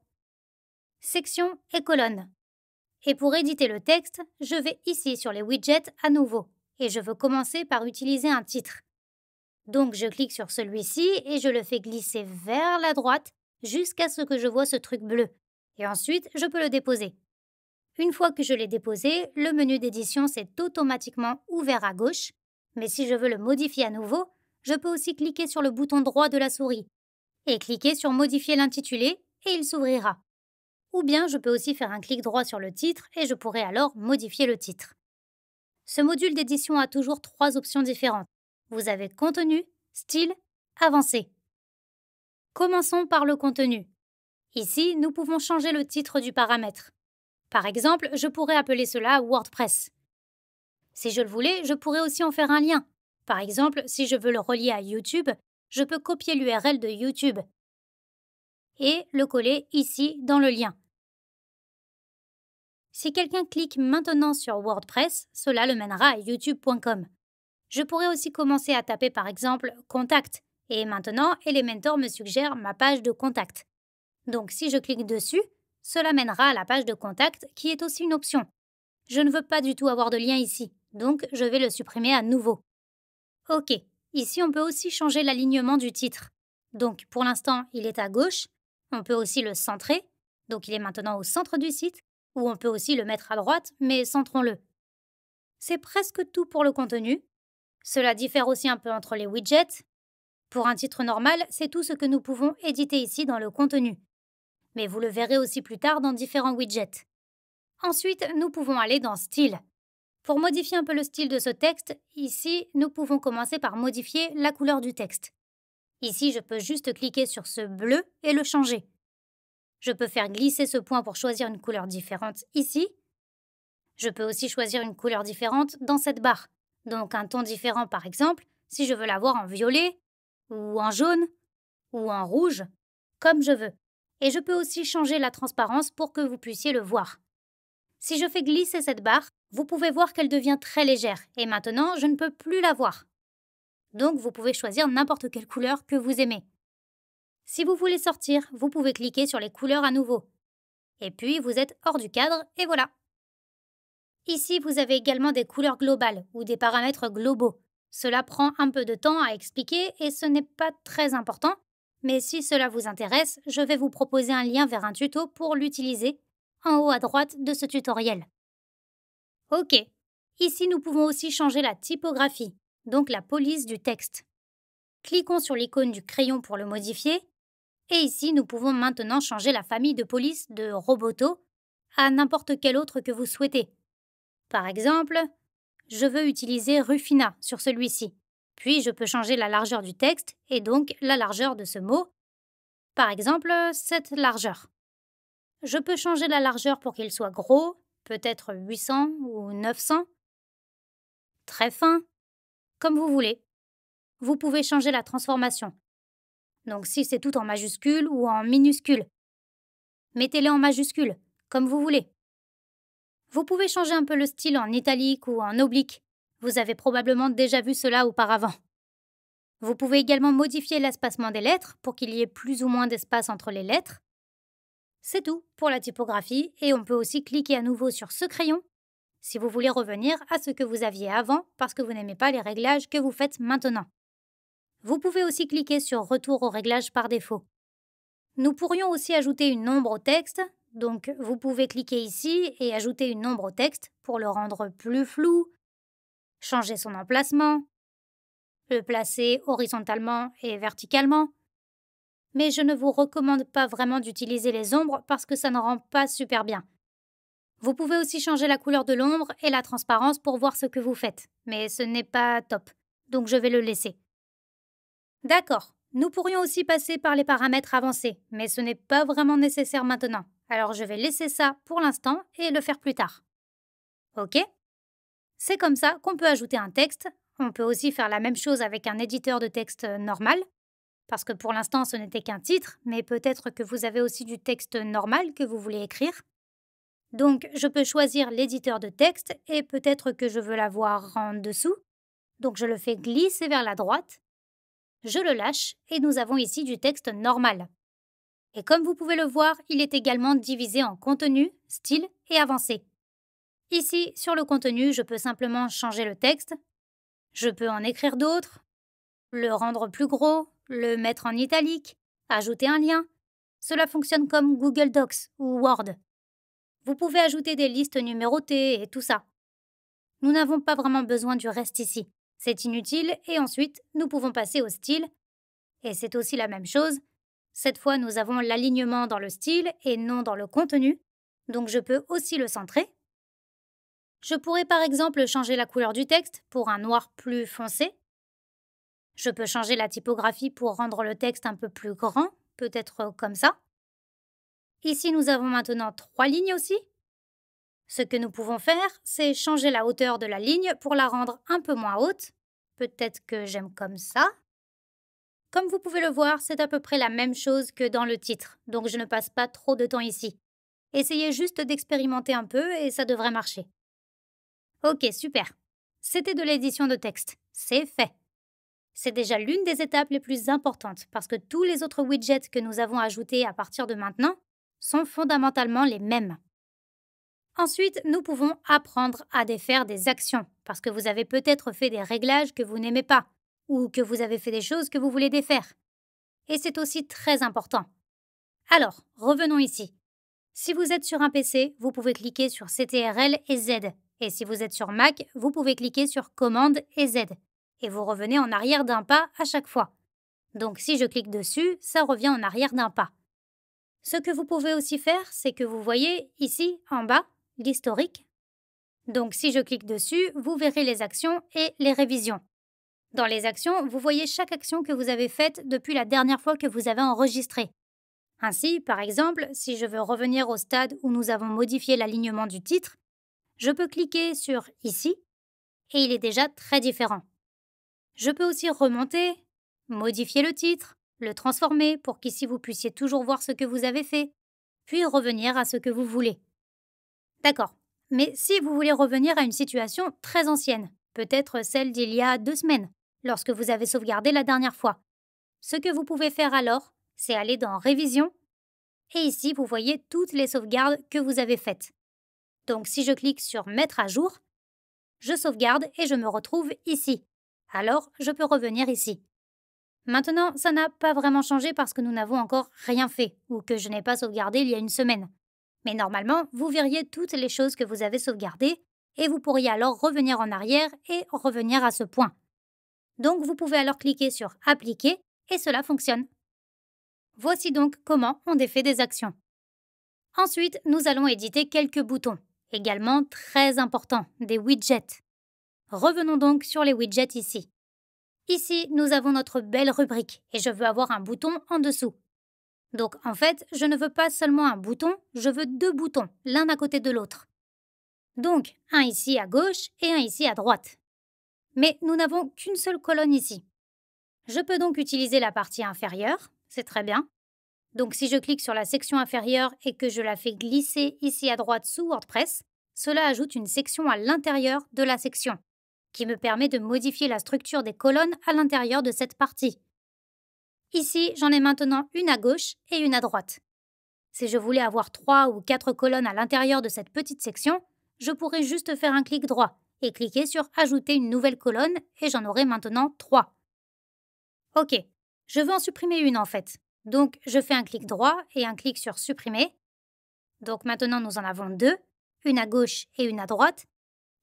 Section et colonne. Et pour éditer le texte, je vais ici sur les widgets à nouveau. Et je veux commencer par utiliser un titre. Donc je clique sur celui-ci et je le fais glisser vers la droite jusqu'à ce que je vois ce truc bleu. Et ensuite, je peux le déposer. Une fois que je l'ai déposé, le menu d'édition s'est automatiquement ouvert à gauche. Mais si je veux le modifier à nouveau, je peux aussi cliquer sur le bouton droit de la souris et cliquer sur Modifier l'intitulé et il s'ouvrira. Ou bien je peux aussi faire un clic droit sur le titre et je pourrai alors modifier le titre. Ce module d'édition a toujours 3 options différentes. Vous avez Contenu, Style, Avancé. Commençons par le contenu. Ici, nous pouvons changer le titre du paramètre. Par exemple, je pourrais appeler cela WordPress. Si je le voulais, je pourrais aussi en faire un lien. Par exemple, si je veux le relier à YouTube, je peux copier l'URL de YouTube et le coller ici dans le lien. Si quelqu'un clique maintenant sur WordPress, cela le mènera à youtube.com. Je pourrais aussi commencer à taper par exemple Contact et maintenant Elementor me suggère ma page de contact. Donc si je clique dessus, cela mènera à la page de contact qui est aussi une option. Je ne veux pas du tout avoir de lien ici, donc je vais le supprimer à nouveau. Ok, ici on peut aussi changer l'alignement du titre. Donc pour l'instant il est à gauche, on peut aussi le centrer, donc il est maintenant au centre du site, ou on peut aussi le mettre à droite, mais centrons-le. C'est presque tout pour le contenu. Cela diffère aussi un peu entre les widgets. Pour un titre normal, c'est tout ce que nous pouvons éditer ici dans le contenu. Mais vous le verrez aussi plus tard dans différents widgets. Ensuite, nous pouvons aller dans Style. Pour modifier un peu le style de ce texte, ici, nous pouvons commencer par modifier la couleur du texte. Ici, je peux juste cliquer sur ce bleu et le changer. Je peux faire glisser ce point pour choisir une couleur différente ici. Je peux aussi choisir une couleur différente dans cette barre. Donc un ton différent par exemple, si je veux l'avoir en violet, ou en jaune, ou en rouge, comme je veux. Et je peux aussi changer la transparence pour que vous puissiez le voir. Si je fais glisser cette barre, vous pouvez voir qu'elle devient très légère et maintenant je ne peux plus la voir. Donc vous pouvez choisir n'importe quelle couleur que vous aimez. Si vous voulez sortir, vous pouvez cliquer sur les couleurs à nouveau. Et puis vous êtes hors du cadre et voilà. Ici, vous avez également des couleurs globales ou des paramètres globaux. Cela prend un peu de temps à expliquer et ce n'est pas très important, mais si cela vous intéresse, je vais vous proposer un lien vers un tuto pour l'utiliser en haut à droite de ce tutoriel. Ok, ici nous pouvons aussi changer la typographie, donc la police du texte. Cliquons sur l'icône du crayon pour le modifier, et ici nous pouvons maintenant changer la famille de police de Roboto à n'importe quelle autre que vous souhaitez. Par exemple, je veux utiliser Rufina sur celui-ci. Puis je peux changer la largeur du texte et donc la largeur de ce mot. Par exemple, cette largeur. Je peux changer la largeur pour qu'il soit gros, peut-être 800 ou 900. Très fin, comme vous voulez. Vous pouvez changer la transformation. Donc si c'est tout en majuscule ou en minuscule. Mettez-le en majuscule, comme vous voulez. Vous pouvez changer un peu le style en italique ou en oblique. Vous avez probablement déjà vu cela auparavant. Vous pouvez également modifier l'espacement des lettres pour qu'il y ait plus ou moins d'espace entre les lettres. C'est tout pour la typographie et on peut aussi cliquer à nouveau sur ce crayon si vous voulez revenir à ce que vous aviez avant parce que vous n'aimez pas les réglages que vous faites maintenant. Vous pouvez aussi cliquer sur Retour aux réglages par défaut. Nous pourrions aussi ajouter une ombre au texte, donc vous pouvez cliquer ici et ajouter une ombre au texte pour le rendre plus flou, changer son emplacement, le placer horizontalement et verticalement. Mais je ne vous recommande pas vraiment d'utiliser les ombres parce que ça ne rend pas super bien. Vous pouvez aussi changer la couleur de l'ombre et la transparence pour voir ce que vous faites, mais ce n'est pas top, donc je vais le laisser. D'accord, nous pourrions aussi passer par les paramètres avancés, mais ce n'est pas vraiment nécessaire maintenant, alors je vais laisser ça pour l'instant et le faire plus tard. Ok ? C'est comme ça qu'on peut ajouter un texte. On peut aussi faire la même chose avec un éditeur de texte normal, parce que pour l'instant ce n'était qu'un titre, mais peut-être que vous avez aussi du texte normal que vous voulez écrire. Donc je peux choisir l'éditeur de texte et peut-être que je veux l'avoir en dessous. Donc je le fais glisser vers la droite. Je le lâche et nous avons ici du texte normal. Et comme vous pouvez le voir, il est également divisé en contenu, style et avancé. Ici, sur le contenu, je peux simplement changer le texte. Je peux en écrire d'autres, le rendre plus gros, le mettre en italique, ajouter un lien. Cela fonctionne comme Google Docs ou Word. Vous pouvez ajouter des listes numérotées et tout ça. Nous n'avons pas vraiment besoin du reste ici. C'est inutile et ensuite, nous pouvons passer au style. Et c'est aussi la même chose. Cette fois, nous avons l'alignement dans le style et non dans le contenu. Donc je peux aussi le centrer. Je pourrais par exemple changer la couleur du texte pour un noir plus foncé. Je peux changer la typographie pour rendre le texte un peu plus grand, peut-être comme ça. Ici, nous avons maintenant 3 lignes aussi. Ce que nous pouvons faire, c'est changer la hauteur de la ligne pour la rendre un peu moins haute. Peut-être que j'aime comme ça. Comme vous pouvez le voir, c'est à peu près la même chose que dans le titre, donc je ne passe pas trop de temps ici. Essayez juste d'expérimenter un peu et ça devrait marcher. Ok, super. C'était de l'édition de texte. C'est fait. C'est déjà l'une des étapes les plus importantes parce que tous les autres widgets que nous avons ajoutés à partir de maintenant sont fondamentalement les mêmes. Ensuite, nous pouvons apprendre à défaire des actions parce que vous avez peut-être fait des réglages que vous n'aimez pas ou que vous avez fait des choses que vous voulez défaire. Et c'est aussi très important. Alors, revenons ici. Si vous êtes sur un PC, vous pouvez cliquer sur CTRL et Z. Et si vous êtes sur Mac, vous pouvez cliquer sur Commande et Z. Et vous revenez en arrière d'un pas à chaque fois. Donc si je clique dessus, ça revient en arrière d'un pas. Ce que vous pouvez aussi faire, c'est que vous voyez ici, en bas, l'historique. Donc si je clique dessus, vous verrez les actions et les révisions. Dans les actions, vous voyez chaque action que vous avez faite depuis la dernière fois que vous avez enregistré. Ainsi, par exemple, si je veux revenir au stade où nous avons modifié l'alignement du titre, je peux cliquer sur « Ici » et il est déjà très différent. Je peux aussi remonter, modifier le titre, le transformer pour qu'ici vous puissiez toujours voir ce que vous avez fait, puis revenir à ce que vous voulez. D'accord, mais si vous voulez revenir à une situation très ancienne, peut-être celle d'il y a 2 semaines, lorsque vous avez sauvegardé la dernière fois, ce que vous pouvez faire alors, c'est aller dans Révision, et ici vous voyez toutes les sauvegardes que vous avez faites. Donc si je clique sur Mettre à jour, je sauvegarde et je me retrouve ici. Alors je peux revenir ici. Maintenant, ça n'a pas vraiment changé parce que nous n'avons encore rien fait, ou que je n'ai pas sauvegardé il y a 1 semaine. Mais normalement, vous verriez toutes les choses que vous avez sauvegardées, et vous pourriez alors revenir en arrière et revenir à ce point. Donc vous pouvez alors cliquer sur Appliquer, et cela fonctionne. Voici donc comment on défait des actions. Ensuite, nous allons éditer quelques boutons, également très importants, des widgets. Revenons donc sur les widgets ici. Ici, nous avons notre belle rubrique et je veux avoir un bouton en dessous. Donc en fait, je ne veux pas seulement un bouton, je veux 2 boutons, l'un à côté de l'autre. Donc, un ici à gauche et un ici à droite. Mais nous n'avons qu'une seule colonne ici. Je peux donc utiliser la partie inférieure, c'est très bien. Donc si je clique sur la section inférieure et que je la fais glisser ici à droite sous WordPress, cela ajoute une section à l'intérieur de la section, qui me permet de modifier la structure des colonnes à l'intérieur de cette partie. Ici, j'en ai maintenant une à gauche et une à droite. Si je voulais avoir 3 ou 4 colonnes à l'intérieur de cette petite section, je pourrais juste faire un clic droit et cliquer sur Ajouter une nouvelle colonne et j'en aurai maintenant 3. Ok, je veux en supprimer une en fait. Donc je fais un clic droit et un clic sur Supprimer. Donc maintenant nous en avons 2, une à gauche et une à droite,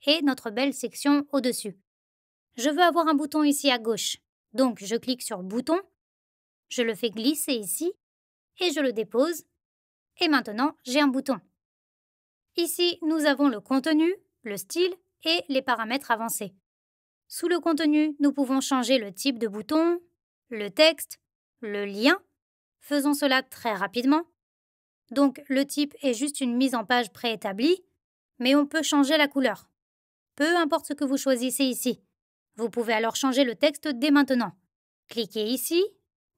et notre belle section au-dessus. Je veux avoir un bouton ici à gauche, donc je clique sur Bouton, je le fais glisser ici, et je le dépose, et maintenant j'ai un bouton. Ici, nous avons le contenu, le style et les paramètres avancés. Sous le contenu, nous pouvons changer le type de bouton, le texte, le lien. Faisons cela très rapidement. Donc, le type est juste une mise en page préétablie, mais on peut changer la couleur. Peu importe ce que vous choisissez ici. Vous pouvez alors changer le texte dès maintenant. Cliquez ici.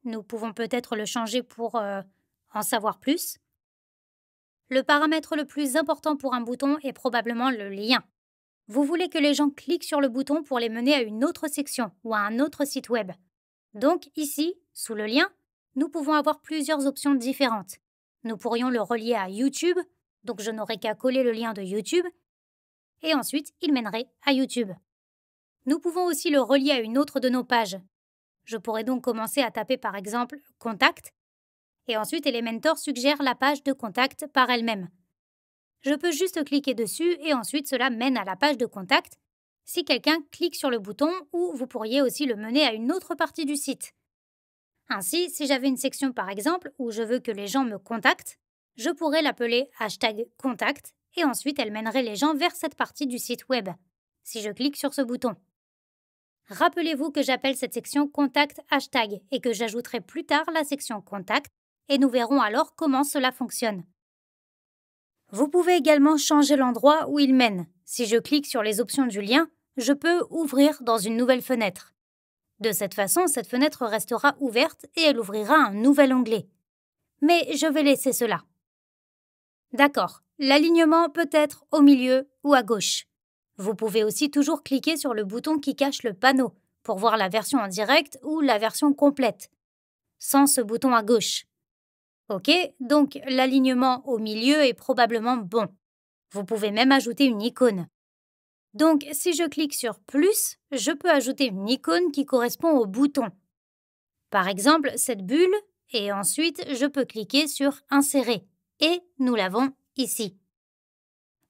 Nous pouvons peut-être le changer pour en savoir plus. Le paramètre le plus important pour un bouton est probablement le lien. Vous voulez que les gens cliquent sur le bouton pour les mener à une autre section ou à un autre site web. Donc ici, sous le lien, nous pouvons avoir plusieurs options différentes. Nous pourrions le relier à YouTube, donc je n'aurai qu'à coller le lien de YouTube, et ensuite il mènerait à YouTube. Nous pouvons aussi le relier à une autre de nos pages. Je pourrais donc commencer à taper par exemple « Contact » Et ensuite, Elementor suggère la page de contact par elle-même. Je peux juste cliquer dessus et ensuite cela mène à la page de contact si quelqu'un clique sur le bouton, ou vous pourriez aussi le mener à une autre partie du site. Ainsi, si j'avais une section par exemple où je veux que les gens me contactent, je pourrais l'appeler #contact et ensuite elle mènerait les gens vers cette partie du site web, si je clique sur ce bouton. Rappelez-vous que j'appelle cette section contact hashtag et que j'ajouterai plus tard la section contact et nous verrons alors comment cela fonctionne. Vous pouvez également changer l'endroit où il mène. Si je clique sur les options du lien, je peux ouvrir dans une nouvelle fenêtre. De cette façon, cette fenêtre restera ouverte et elle ouvrira un nouvel onglet. Mais je vais laisser cela. D'accord, l'alignement peut être au milieu ou à gauche. Vous pouvez aussi toujours cliquer sur le bouton qui cache le panneau pour voir la version en direct ou la version complète, sans ce bouton à gauche. Ok, donc l'alignement au milieu est probablement bon. Vous pouvez même ajouter une icône. Donc, si je clique sur plus, je peux ajouter une icône qui correspond au bouton. Par exemple, cette bulle, et ensuite, je peux cliquer sur Insérer. Et nous l'avons ici.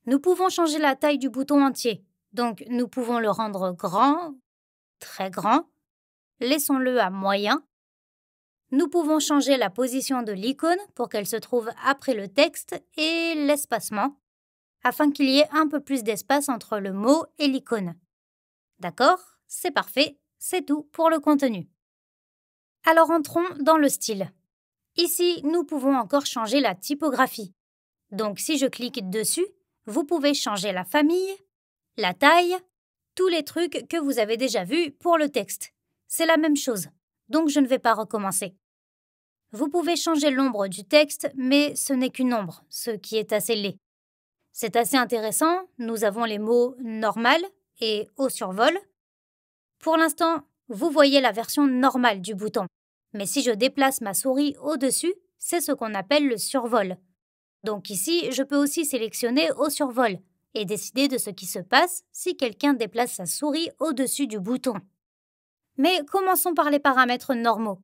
Nous pouvons changer la taille du bouton entier. Donc, nous pouvons le rendre grand, très grand. Laissons-le à moyen. Nous pouvons changer la position de l'icône pour qu'elle se trouve après le texte et l'espacement, afin qu'il y ait un peu plus d'espace entre le mot et l'icône. D'accord, c'est parfait, c'est tout pour le contenu. Alors entrons dans le style. Ici, nous pouvons encore changer la typographie. Donc si je clique dessus, vous pouvez changer la famille, la taille, tous les trucs que vous avez déjà vus pour le texte. C'est la même chose, donc je ne vais pas recommencer. Vous pouvez changer l'ombre du texte, mais ce n'est qu'une ombre, ce qui est assez laid. C'est assez intéressant, nous avons les mots « normal » et « au survol ». Pour l'instant, vous voyez la version normale du bouton. Mais si je déplace ma souris au-dessus, c'est ce qu'on appelle le survol. Donc ici, je peux aussi sélectionner au survol et décider de ce qui se passe si quelqu'un déplace sa souris au-dessus du bouton. Mais commençons par les paramètres normaux.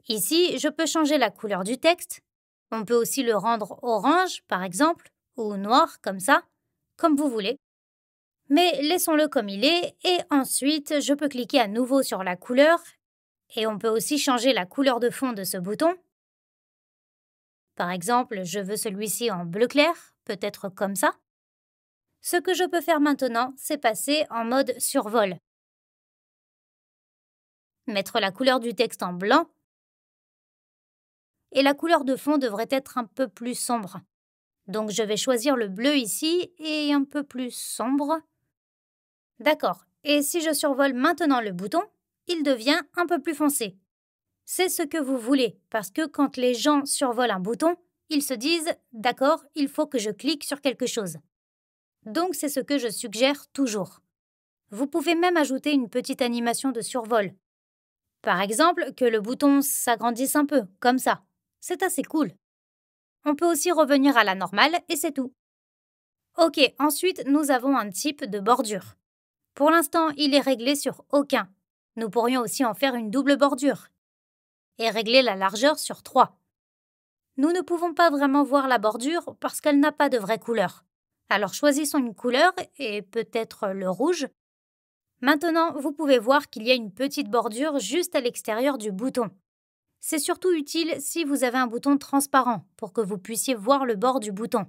Ici, je peux changer la couleur du texte. On peut aussi le rendre orange, par exemple, ou noir, comme ça, comme vous voulez. Mais laissons-le comme il est et ensuite, je peux cliquer à nouveau sur la couleur et on peut aussi changer la couleur de fond de ce bouton. Par exemple, je veux celui-ci en bleu clair, peut-être comme ça. Ce que je peux faire maintenant, c'est passer en mode survol. Mettre la couleur du texte en blanc et la couleur de fond devrait être un peu plus sombre. Donc je vais choisir le bleu ici et un peu plus sombre. D'accord, et si je survole maintenant le bouton, il devient un peu plus foncé. C'est ce que vous voulez, parce que quand les gens survolent un bouton, ils se disent « D'accord, il faut que je clique sur quelque chose ». Donc c'est ce que je suggère toujours. Vous pouvez même ajouter une petite animation de survol. Par exemple, que le bouton s'agrandisse un peu, comme ça. C'est assez cool. On peut aussi revenir à la normale et c'est tout. Ok, ensuite nous avons un type de bordure. Pour l'instant, il est réglé sur aucun. Nous pourrions aussi en faire une double bordure et régler la largeur sur 3. Nous ne pouvons pas vraiment voir la bordure parce qu'elle n'a pas de vraie couleur. Alors choisissons une couleur et peut-être le rouge. Maintenant, vous pouvez voir qu'il y a une petite bordure juste à l'extérieur du bouton. C'est surtout utile si vous avez un bouton transparent pour que vous puissiez voir le bord du bouton.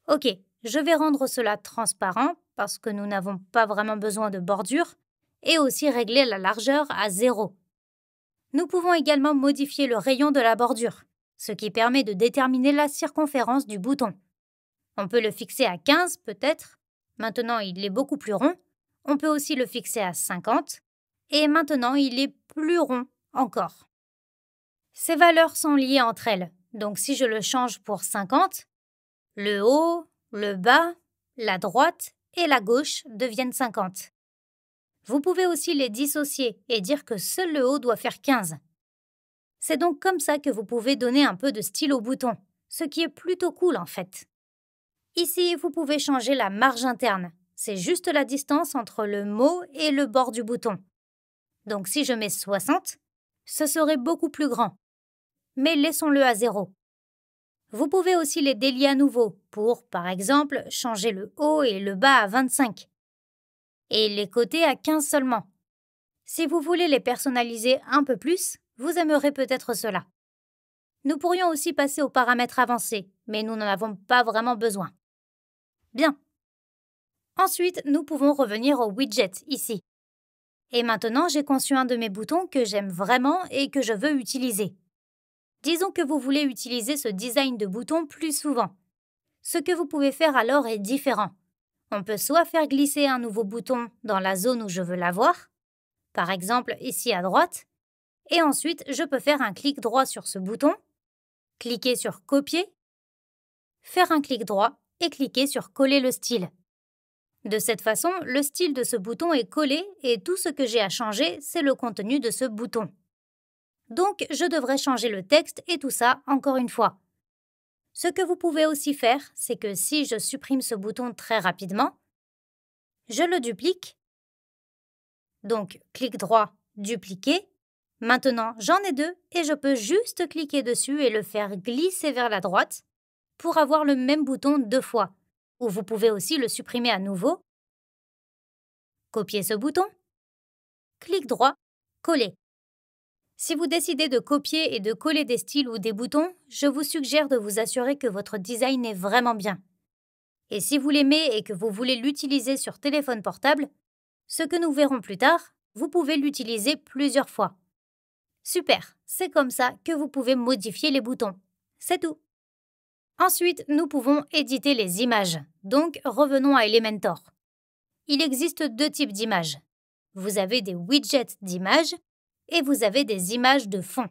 Ok, je vais rendre cela transparent parce que nous n'avons pas vraiment besoin de bordure et aussi régler la largeur à 0. Nous pouvons également modifier le rayon de la bordure, ce qui permet de déterminer la circonférence du bouton. On peut le fixer à 15 peut-être. Maintenant, il est beaucoup plus rond. On peut aussi le fixer à 50. Et maintenant, il est plus rond encore. Ces valeurs sont liées entre elles. Donc, si je le change pour 50, le haut, le bas, la droite et la gauche deviennent 50. Vous pouvez aussi les dissocier et dire que seul le haut doit faire 15. C'est donc comme ça que vous pouvez donner un peu de style au bouton, ce qui est plutôt cool en fait. Ici, vous pouvez changer la marge interne. C'est juste la distance entre le mot et le bord du bouton. Donc si je mets 60, ce serait beaucoup plus grand. mais laissons-le à 0. Vous pouvez aussi les délier à nouveau pour, par exemple, changer le haut et le bas à 25 et les côtés à 15 seulement. Si vous voulez les personnaliser un peu plus, vous aimerez peut-être cela. Nous pourrions aussi passer aux paramètres avancés, mais nous n'en avons pas vraiment besoin. Bien. Ensuite, nous pouvons revenir au widget ici. Et maintenant, j'ai conçu un de mes boutons que j'aime vraiment et que je veux utiliser. Disons que vous voulez utiliser ce design de bouton plus souvent. Ce que vous pouvez faire alors est différent. On peut soit faire glisser un nouveau bouton dans la zone où je veux l'avoir, par exemple ici à droite, et ensuite je peux faire un clic droit sur ce bouton, cliquer sur Copier, faire un clic droit et cliquer sur Coller le style. De cette façon, le style de ce bouton est collé et tout ce que j'ai à changer, c'est le contenu de ce bouton. Donc, je devrais changer le texte et tout ça encore une fois. Ce que vous pouvez aussi faire, c'est que si je supprime ce bouton très rapidement, je le duplique. Donc, clic droit, dupliquer. Maintenant, j'en ai 2 et je peux juste cliquer dessus et le faire glisser vers la droite pour avoir le même bouton 2 fois. Ou vous pouvez aussi le supprimer à nouveau. Copier ce bouton. Clic droit, coller. Si vous décidez de copier et de coller des styles ou des boutons, je vous suggère de vous assurer que votre design est vraiment bien. Et si vous l'aimez et que vous voulez l'utiliser sur téléphone portable, ce que nous verrons plus tard, vous pouvez l'utiliser plusieurs fois. Super, c'est comme ça que vous pouvez modifier les boutons. C'est tout. Ensuite, nous pouvons éditer les images, donc revenons à Elementor. Il existe 2 types d'images. Vous avez des widgets d'images et vous avez des images de fond.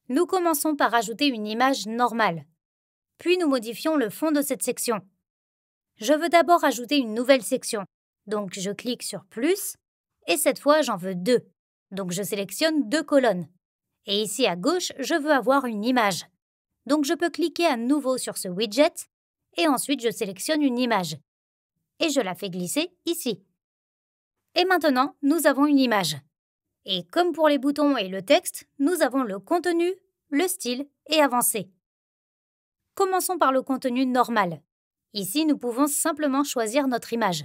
Nous commençons par ajouter une image normale, puis nous modifions le fond de cette section. Je veux d'abord ajouter une nouvelle section, donc je clique sur plus, et cette fois j'en veux 2, donc je sélectionne 2 colonnes. Et ici à gauche, je veux avoir une image, donc je peux cliquer à nouveau sur ce widget, et ensuite je sélectionne une image, et je la fais glisser ici. Et maintenant, nous avons une image. Et comme pour les boutons et le texte, nous avons le contenu, le style et avancé. Commençons par le contenu normal. Ici, nous pouvons simplement choisir notre image.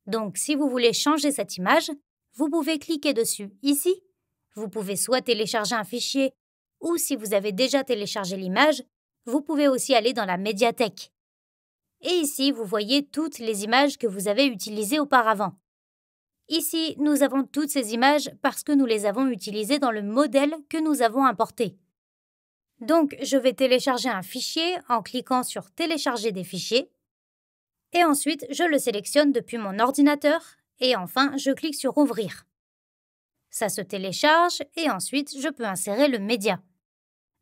Donc, si vous voulez changer cette image, vous pouvez cliquer dessus ici. Vous pouvez soit télécharger un fichier, ou si vous avez déjà téléchargé l'image, vous pouvez aussi aller dans la médiathèque. Et ici, vous voyez toutes les images que vous avez utilisées auparavant. Ici, nous avons toutes ces images parce que nous les avons utilisées dans le modèle que nous avons importé. Donc, je vais télécharger un fichier en cliquant sur « Télécharger des fichiers » et ensuite, je le sélectionne depuis mon ordinateur et enfin, je clique sur « Ouvrir ». Ça se télécharge et ensuite, je peux insérer le média.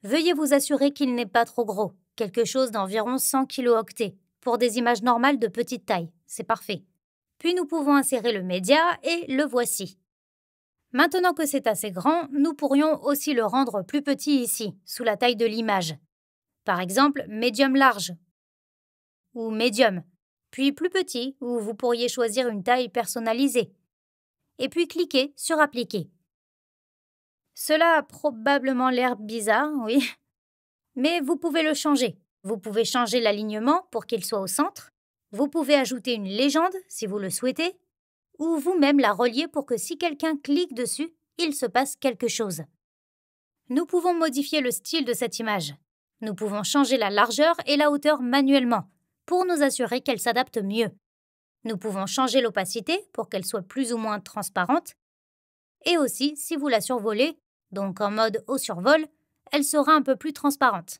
Veuillez vous assurer qu'il n'est pas trop gros, quelque chose d'environ 100 kilo-octets, pour des images normales de petite taille, c'est parfait. Puis nous pouvons insérer le média et le voici. Maintenant que c'est assez grand, nous pourrions aussi le rendre plus petit ici, sous la taille de l'image. Par exemple, médium large ou médium, puis plus petit, où vous pourriez choisir une taille personnalisée. Et puis cliquez sur Appliquer. Cela a probablement l'air bizarre, oui, mais vous pouvez le changer. Vous pouvez changer l'alignement pour qu'il soit au centre. Vous pouvez ajouter une légende si vous le souhaitez, ou vous-même la relier pour que si quelqu'un clique dessus, il se passe quelque chose. Nous pouvons modifier le style de cette image. Nous pouvons changer la largeur et la hauteur manuellement, pour nous assurer qu'elle s'adapte mieux. Nous pouvons changer l'opacité pour qu'elle soit plus ou moins transparente. Et aussi, si vous la survolez, donc en mode haut survol, elle sera un peu plus transparente.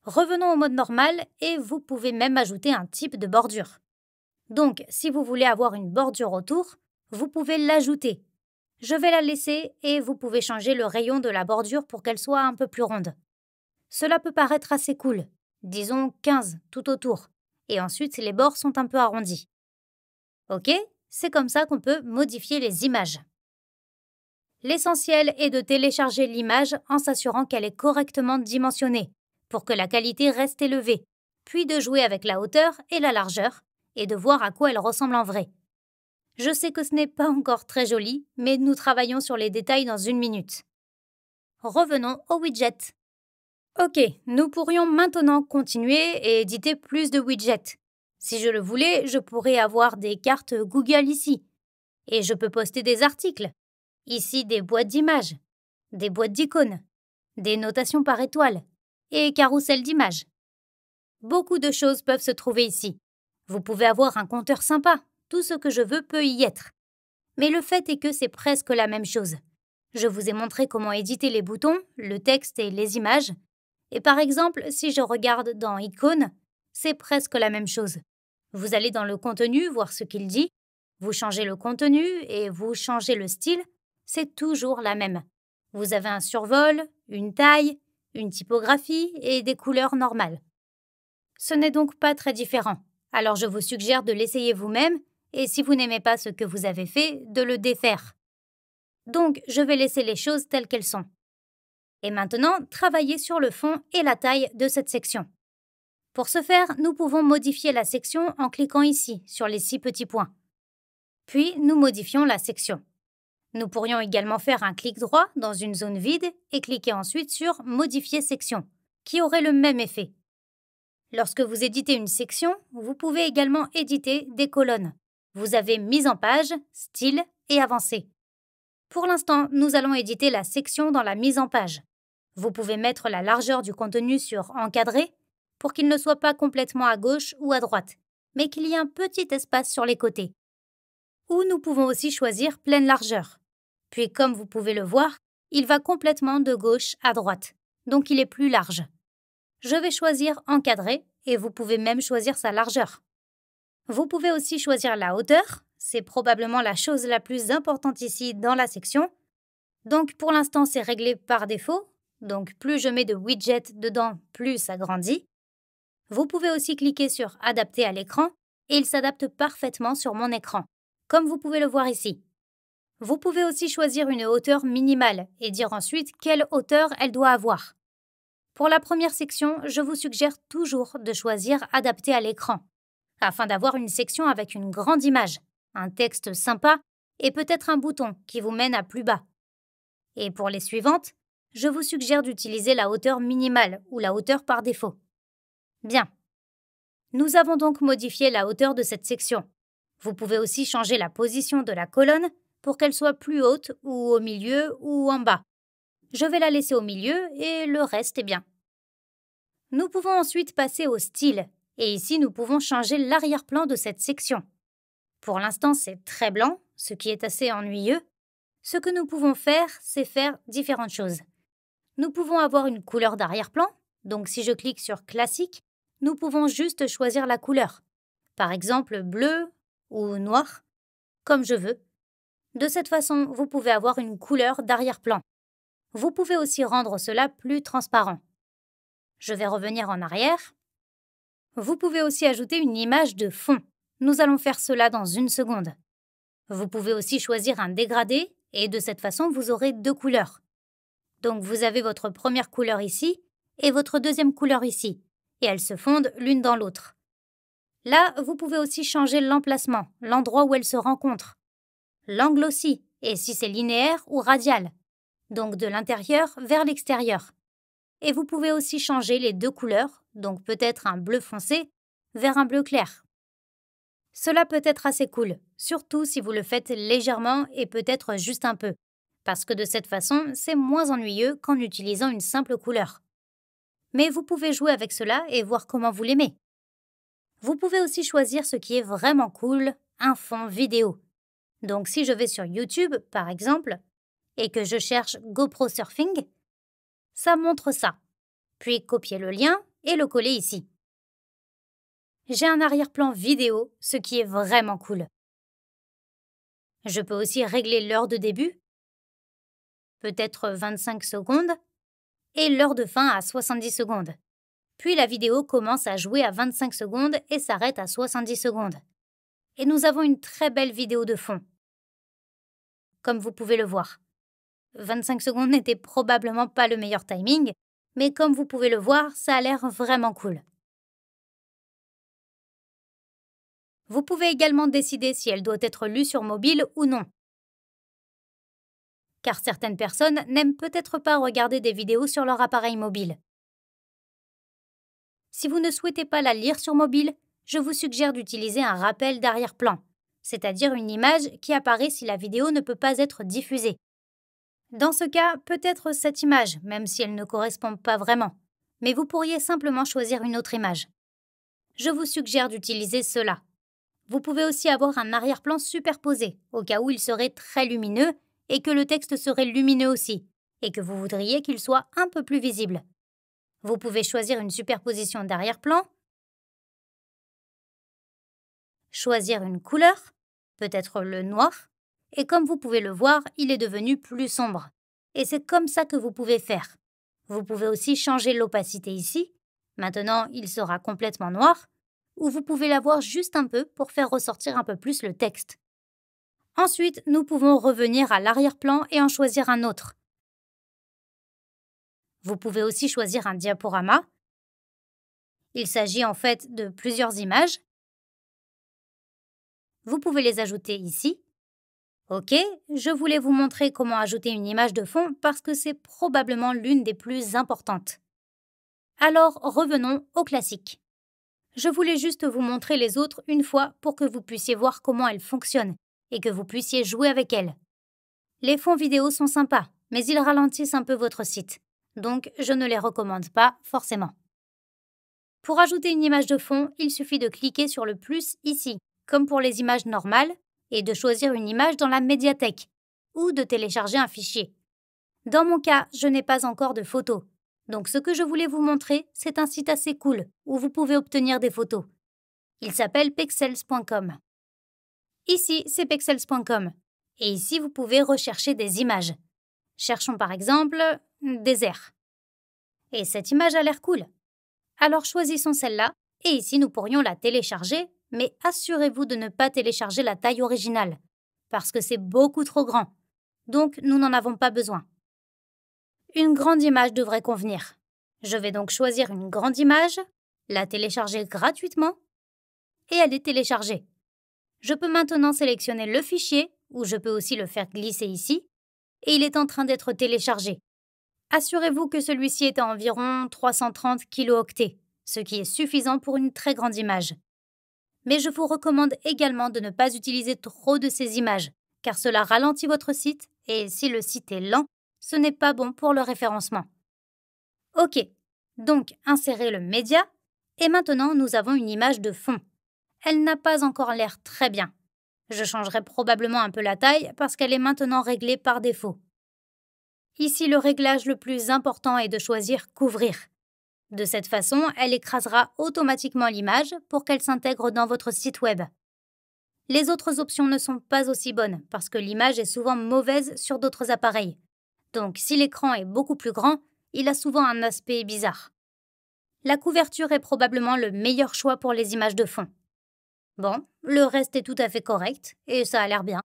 Revenons au mode normal et vous pouvez même ajouter un type de bordure. Donc, si vous voulez avoir une bordure autour, vous pouvez l'ajouter. Je vais la laisser et vous pouvez changer le rayon de la bordure pour qu'elle soit un peu plus ronde. Cela peut paraître assez cool, disons 15 tout autour, et ensuite les bords sont un peu arrondis. Ok, c'est comme ça qu'on peut modifier les images. L'essentiel est de télécharger l'image en s'assurant qu'elle est correctement dimensionnée, pour que la qualité reste élevée, puis de jouer avec la hauteur et la largeur, et de voir à quoi elle ressemble en vrai. Je sais que ce n'est pas encore très joli, mais nous travaillons sur les détails dans 1 minute. Revenons au widget. Ok, nous pourrions maintenant continuer et éditer plus de widgets. Si je le voulais, je pourrais avoir des cartes Google ici. Et je peux poster des articles. Ici, des boîtes d'images, des boîtes d'icônes, des notations par étoile et carrousel d'images. Beaucoup de choses peuvent se trouver ici. Vous pouvez avoir un compteur sympa. Tout ce que je veux peut y être. Mais le fait est que c'est presque la même chose. Je vous ai montré comment éditer les boutons, le texte et les images. Et par exemple, si je regarde dans Icônes, c'est presque la même chose. Vous allez dans le contenu voir ce qu'il dit, vous changez le contenu et vous changez le style, c'est toujours la même. Vous avez un survol, une taille, une typographie et des couleurs normales. Ce n'est donc pas très différent. Alors je vous suggère de l'essayer vous-même et si vous n'aimez pas ce que vous avez fait, de le défaire. Donc, je vais laisser les choses telles qu'elles sont. Et maintenant, travaillez sur le fond et la taille de cette section. Pour ce faire, nous pouvons modifier la section en cliquant ici, sur les 6 petits points. Puis, nous modifions la section. Nous pourrions également faire un clic droit dans une zone vide et cliquer ensuite sur « Modifier section », qui aurait le même effet. Lorsque vous éditez une section, vous pouvez également éditer des colonnes. Vous avez mise en page, style et avancé. Pour l'instant, nous allons éditer la section dans la mise en page. Vous pouvez mettre la largeur du contenu sur encadré pour qu'il ne soit pas complètement à gauche ou à droite, mais qu'il y ait un petit espace sur les côtés. Ou nous pouvons aussi choisir pleine largeur. Puis comme vous pouvez le voir, il va complètement de gauche à droite, donc il est plus large. Je vais choisir encadré et vous pouvez même choisir sa largeur. Vous pouvez aussi choisir la hauteur, c'est probablement la chose la plus importante ici dans la section. Donc pour l'instant c'est réglé par défaut, donc plus je mets de widgets dedans, plus ça grandit. Vous pouvez aussi cliquer sur adapter à l'écran et il s'adapte parfaitement sur mon écran, comme vous pouvez le voir ici. Vous pouvez aussi choisir une hauteur minimale et dire ensuite quelle hauteur elle doit avoir. Pour la première section, je vous suggère toujours de choisir adapter à l'écran, afin d'avoir une section avec une grande image, un texte sympa et peut-être un bouton qui vous mène à plus bas. Et pour les suivantes, je vous suggère d'utiliser la hauteur minimale ou la hauteur par défaut. Bien. Nous avons donc modifié la hauteur de cette section. Vous pouvez aussi changer la position de la colonne pour qu'elle soit plus haute ou au milieu ou en bas. Je vais la laisser au milieu et le reste est bien. Nous pouvons ensuite passer au style et ici nous pouvons changer l'arrière-plan de cette section. Pour l'instant, c'est très blanc, ce qui est assez ennuyeux. Ce que nous pouvons faire, c'est faire différentes choses. Nous pouvons avoir une couleur d'arrière-plan, donc si je clique sur classique, nous pouvons juste choisir la couleur. Par exemple, bleu ou noir, comme je veux. De cette façon, vous pouvez avoir une couleur d'arrière-plan. Vous pouvez aussi rendre cela plus transparent. Je vais revenir en arrière. Vous pouvez aussi ajouter une image de fond. Nous allons faire cela dans une seconde. Vous pouvez aussi choisir un dégradé et de cette façon, vous aurez 2 couleurs. Donc vous avez votre première couleur ici et votre deuxième couleur ici, et elles se fondent l'une dans l'autre. Là, vous pouvez aussi changer l'emplacement, l'endroit où elles se rencontrent. L'angle aussi, et si c'est linéaire ou radial, donc de l'intérieur vers l'extérieur. Et vous pouvez aussi changer les 2 couleurs, donc peut-être un bleu foncé vers un bleu clair. Cela peut être assez cool, surtout si vous le faites légèrement et peut-être juste un peu, parce que de cette façon, c'est moins ennuyeux qu'en utilisant une simple couleur. Mais vous pouvez jouer avec cela et voir comment vous l'aimez. Vous pouvez aussi choisir ce qui est vraiment cool, un fond vidéo. Donc si je vais sur YouTube, par exemple, et que je cherche GoPro Surfing, ça montre ça. Puis copier le lien et le coller ici. J'ai un arrière-plan vidéo, ce qui est vraiment cool. Je peux aussi régler l'heure de début, peut-être 25 secondes, et l'heure de fin à 70 secondes. Puis la vidéo commence à jouer à 25 secondes et s'arrête à 70 secondes. Et nous avons une très belle vidéo de fond, comme vous pouvez le voir. 25 secondes n'était probablement pas le meilleur timing, mais comme vous pouvez le voir, ça a l'air vraiment cool. Vous pouvez également décider si elle doit être lue sur mobile ou non. car certaines personnes n'aiment peut-être pas regarder des vidéos sur leur appareil mobile. Si vous ne souhaitez pas la lire sur mobile, je vous suggère d'utiliser un rappel d'arrière-plan, c'est-à-dire une image qui apparaît si la vidéo ne peut pas être diffusée. Dans ce cas, peut-être cette image, même si elle ne correspond pas vraiment, mais vous pourriez simplement choisir une autre image. Je vous suggère d'utiliser cela. Vous pouvez aussi avoir un arrière-plan superposé, au cas où il serait très lumineux et que le texte serait lumineux aussi, et que vous voudriez qu'il soit un peu plus visible. Vous pouvez choisir une superposition d'arrière-plan, choisir une couleur, peut-être le noir, et comme vous pouvez le voir, il est devenu plus sombre. Et c'est comme ça que vous pouvez faire. Vous pouvez aussi changer l'opacité ici. Maintenant, il sera complètement noir. Ou vous pouvez l'avoir juste un peu pour faire ressortir un peu plus le texte. Ensuite, nous pouvons revenir à l'arrière-plan et en choisir un autre. Vous pouvez aussi choisir un diaporama. Il s'agit en fait de plusieurs images. Vous pouvez les ajouter ici. Ok, je voulais vous montrer comment ajouter une image de fond parce que c'est probablement l'une des plus importantes. Alors, revenons au classique. Je voulais juste vous montrer les autres une fois pour que vous puissiez voir comment elles fonctionnent et que vous puissiez jouer avec elles. Les fonds vidéo sont sympas, mais ils ralentissent un peu votre site, donc je ne les recommande pas forcément. Pour ajouter une image de fond, il suffit de cliquer sur le plus ici, comme pour les images normales, et de choisir une image dans la médiathèque, ou de télécharger un fichier. Dans mon cas, je n'ai pas encore de photos. Donc ce que je voulais vous montrer, c'est un site assez cool où vous pouvez obtenir des photos. Il s'appelle pexels.com. Ici, c'est pexels.com. Et ici, vous pouvez rechercher des images. Cherchons par exemple désert. Et cette image a l'air cool. Alors choisissons celle-là, et ici nous pourrions la télécharger, mais assurez-vous de ne pas télécharger la taille originale, parce que c'est beaucoup trop grand. Donc nous n'en avons pas besoin. Une grande image devrait convenir. Je vais donc choisir une grande image, la télécharger gratuitement, et elle est téléchargée. Je peux maintenant sélectionner le fichier, ou je peux aussi le faire glisser ici, et il est en train d'être téléchargé. Assurez-vous que celui-ci est à environ 330 kilooctets, ce qui est suffisant pour une très grande image. Mais je vous recommande également de ne pas utiliser trop de ces images, car cela ralentit votre site, et si le site est lent, ce n'est pas bon pour le référencement. Ok, donc insérez le média, et maintenant nous avons une image de fond. Elle n'a pas encore l'air très bien. Je changerai probablement un peu la taille parce qu'elle est maintenant réglée par défaut. Ici, le réglage le plus important est de choisir « Couvrir ». De cette façon, elle écrasera automatiquement l'image pour qu'elle s'intègre dans votre site web. Les autres options ne sont pas aussi bonnes parce que l'image est souvent mauvaise sur d'autres appareils. Donc, si l'écran est beaucoup plus grand, il a souvent un aspect bizarre. La couverture est probablement le meilleur choix pour les images de fond. Bon, le reste est tout à fait correct et ça a l'air bien.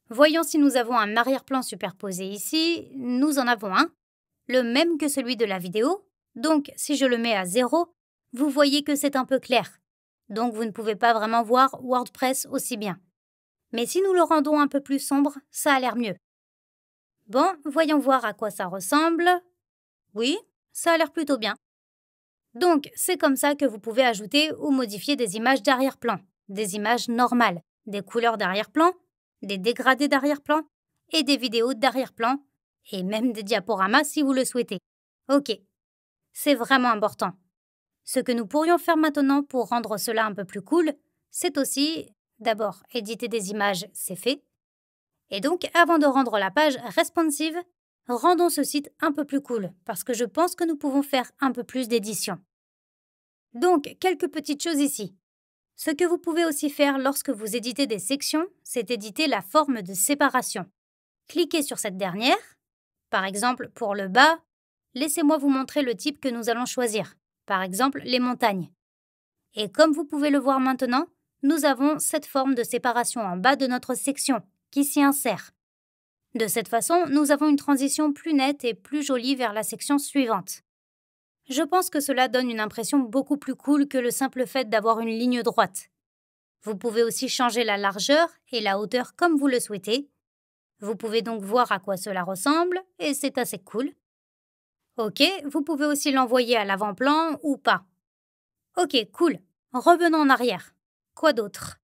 Voyons si nous avons un arrière-plan superposé ici. Nous en avons un, le même que celui de la vidéo. Donc, si je le mets à 0, vous voyez que c'est un peu clair. Donc, vous ne pouvez pas vraiment voir WordPress aussi bien. Mais si nous le rendons un peu plus sombre, ça a l'air mieux. Bon, voyons voir à quoi ça ressemble. Oui, ça a l'air plutôt bien. Donc, c'est comme ça que vous pouvez ajouter ou modifier des images d'arrière-plan, des images normales, des couleurs d'arrière-plan, des dégradés d'arrière-plan et des vidéos d'arrière-plan, et même des diaporamas si vous le souhaitez. Ok, c'est vraiment important. Ce que nous pourrions faire maintenant pour rendre cela un peu plus cool, c'est aussi, d'abord, éditer des images, c'est fait. Et donc, avant de rendre la page responsive, rendons ce site un peu plus cool, parce que je pense que nous pouvons faire un peu plus d'édition. Donc, quelques petites choses ici. Ce que vous pouvez aussi faire lorsque vous éditez des sections, c'est éditer la forme de séparation. Cliquez sur cette dernière. Par exemple, pour le bas, laissez-moi vous montrer le type que nous allons choisir. Par exemple, les montagnes. Et comme vous pouvez le voir maintenant, nous avons cette forme de séparation en bas de notre section, qui s'y insère. De cette façon, nous avons une transition plus nette et plus jolie vers la section suivante. Je pense que cela donne une impression beaucoup plus cool que le simple fait d'avoir une ligne droite. Vous pouvez aussi changer la largeur et la hauteur comme vous le souhaitez. Vous pouvez donc voir à quoi cela ressemble et c'est assez cool. Ok, vous pouvez aussi l'envoyer à l'avant-plan ou pas. Ok, cool. Revenons en arrière. Quoi d'autre?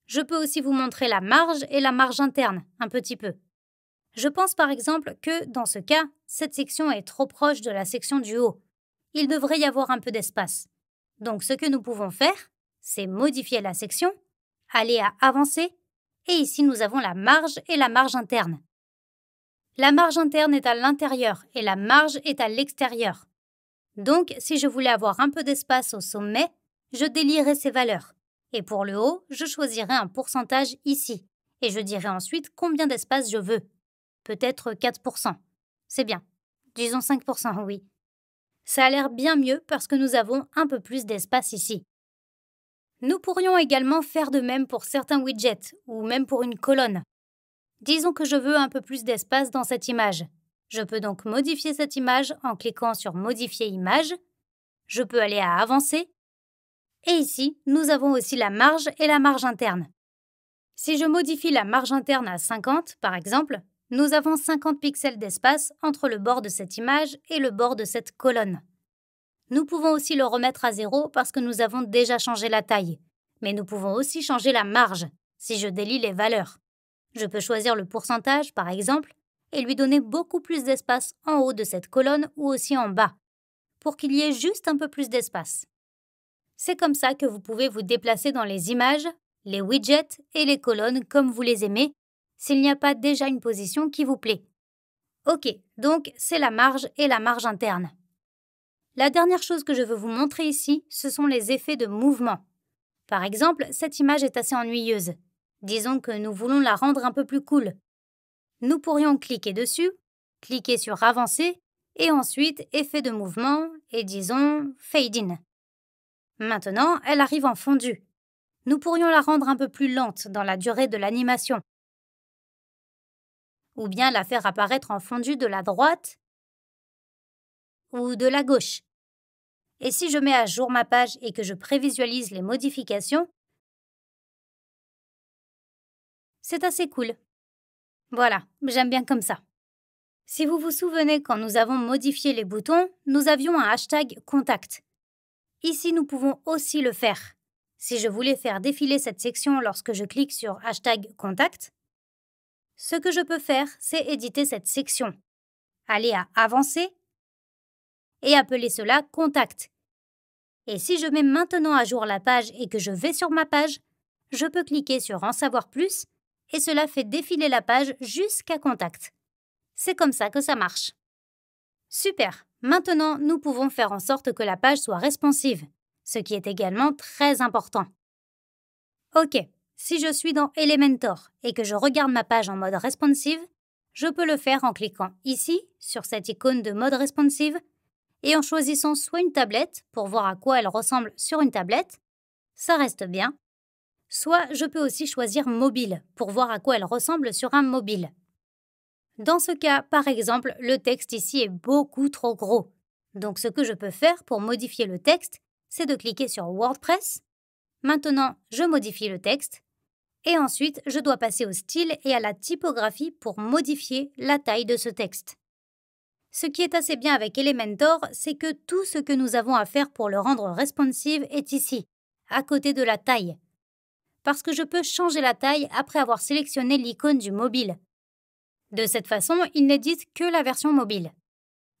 Je peux aussi vous montrer la marge et la marge interne, un petit peu. Je pense par exemple que, dans ce cas, cette section est trop proche de la section du haut. Il devrait y avoir un peu d'espace. Donc ce que nous pouvons faire, c'est modifier la section, aller à Avancer, et ici nous avons la marge et la marge interne. La marge interne est à l'intérieur et la marge est à l'extérieur. Donc, si je voulais avoir un peu d'espace au sommet, je délierais ces valeurs. Et pour le haut, je choisirais un pourcentage ici. Et je dirais ensuite combien d'espace je veux. Peut-être 4%. C'est bien. Disons 5%, oui. Ça a l'air bien mieux parce que nous avons un peu plus d'espace ici. Nous pourrions également faire de même pour certains widgets ou même pour une colonne. Disons que je veux un peu plus d'espace dans cette image. Je peux donc modifier cette image en cliquant sur Modifier image. Je peux aller à Avancer. Et ici, nous avons aussi la marge et la marge interne. Si je modifie la marge interne à 50, par exemple, nous avons 50 pixels d'espace entre le bord de cette image et le bord de cette colonne. Nous pouvons aussi le remettre à 0 parce que nous avons déjà changé la taille. Mais nous pouvons aussi changer la marge, si je délie les valeurs. Je peux choisir le pourcentage, par exemple, et lui donner beaucoup plus d'espace en haut de cette colonne ou aussi en bas, pour qu'il y ait juste un peu plus d'espace. C'est comme ça que vous pouvez vous déplacer dans les images, les widgets et les colonnes comme vous les aimez, s'il n'y a pas déjà une position qui vous plaît. Ok, donc c'est la marge et la marge interne. La dernière chose que je veux vous montrer ici, ce sont les effets de mouvement. Par exemple, cette image est assez ennuyeuse. Disons que nous voulons la rendre un peu plus cool. Nous pourrions cliquer dessus, cliquer sur Avancer, et ensuite Effet de mouvement, et disons Fade in. Maintenant, elle arrive en fondu. Nous pourrions la rendre un peu plus lente dans la durée de l'animation. Ou bien la faire apparaître en fondu de la droite ou de la gauche. Et si je mets à jour ma page et que je prévisualise les modifications, c'est assez cool. Voilà, j'aime bien comme ça. Si vous vous souvenez, quand nous avons modifié les boutons, nous avions un hashtag contact. Ici, nous pouvons aussi le faire. Si je voulais faire défiler cette section lorsque je clique sur hashtag contact, ce que je peux faire, c'est éditer cette section. Aller à Avancer et appeler cela contact. Et si je mets maintenant à jour la page et que je vais sur ma page, je peux cliquer sur En savoir plus et cela fait défiler la page jusqu'à contact. C'est comme ça que ça marche. Super! Maintenant, nous pouvons faire en sorte que la page soit responsive, ce qui est également très important. Ok, si je suis dans Elementor et que je regarde ma page en mode responsive, je peux le faire en cliquant ici, sur cette icône de mode responsive, et en choisissant soit une tablette pour voir à quoi elle ressemble sur une tablette, ça reste bien, soit je peux aussi choisir mobile pour voir à quoi elle ressemble sur un mobile. Dans ce cas, par exemple, le texte ici est beaucoup trop gros. Donc ce que je peux faire pour modifier le texte, c'est de cliquer sur WordPress. Maintenant, je modifie le texte. Et ensuite, je dois passer au style et à la typographie pour modifier la taille de ce texte. Ce qui est assez bien avec Elementor, c'est que tout ce que nous avons à faire pour le rendre responsive est ici, à côté de la taille. Parce que je peux changer la taille après avoir sélectionné l'icône du mobile. De cette façon, il n'édite que la version mobile.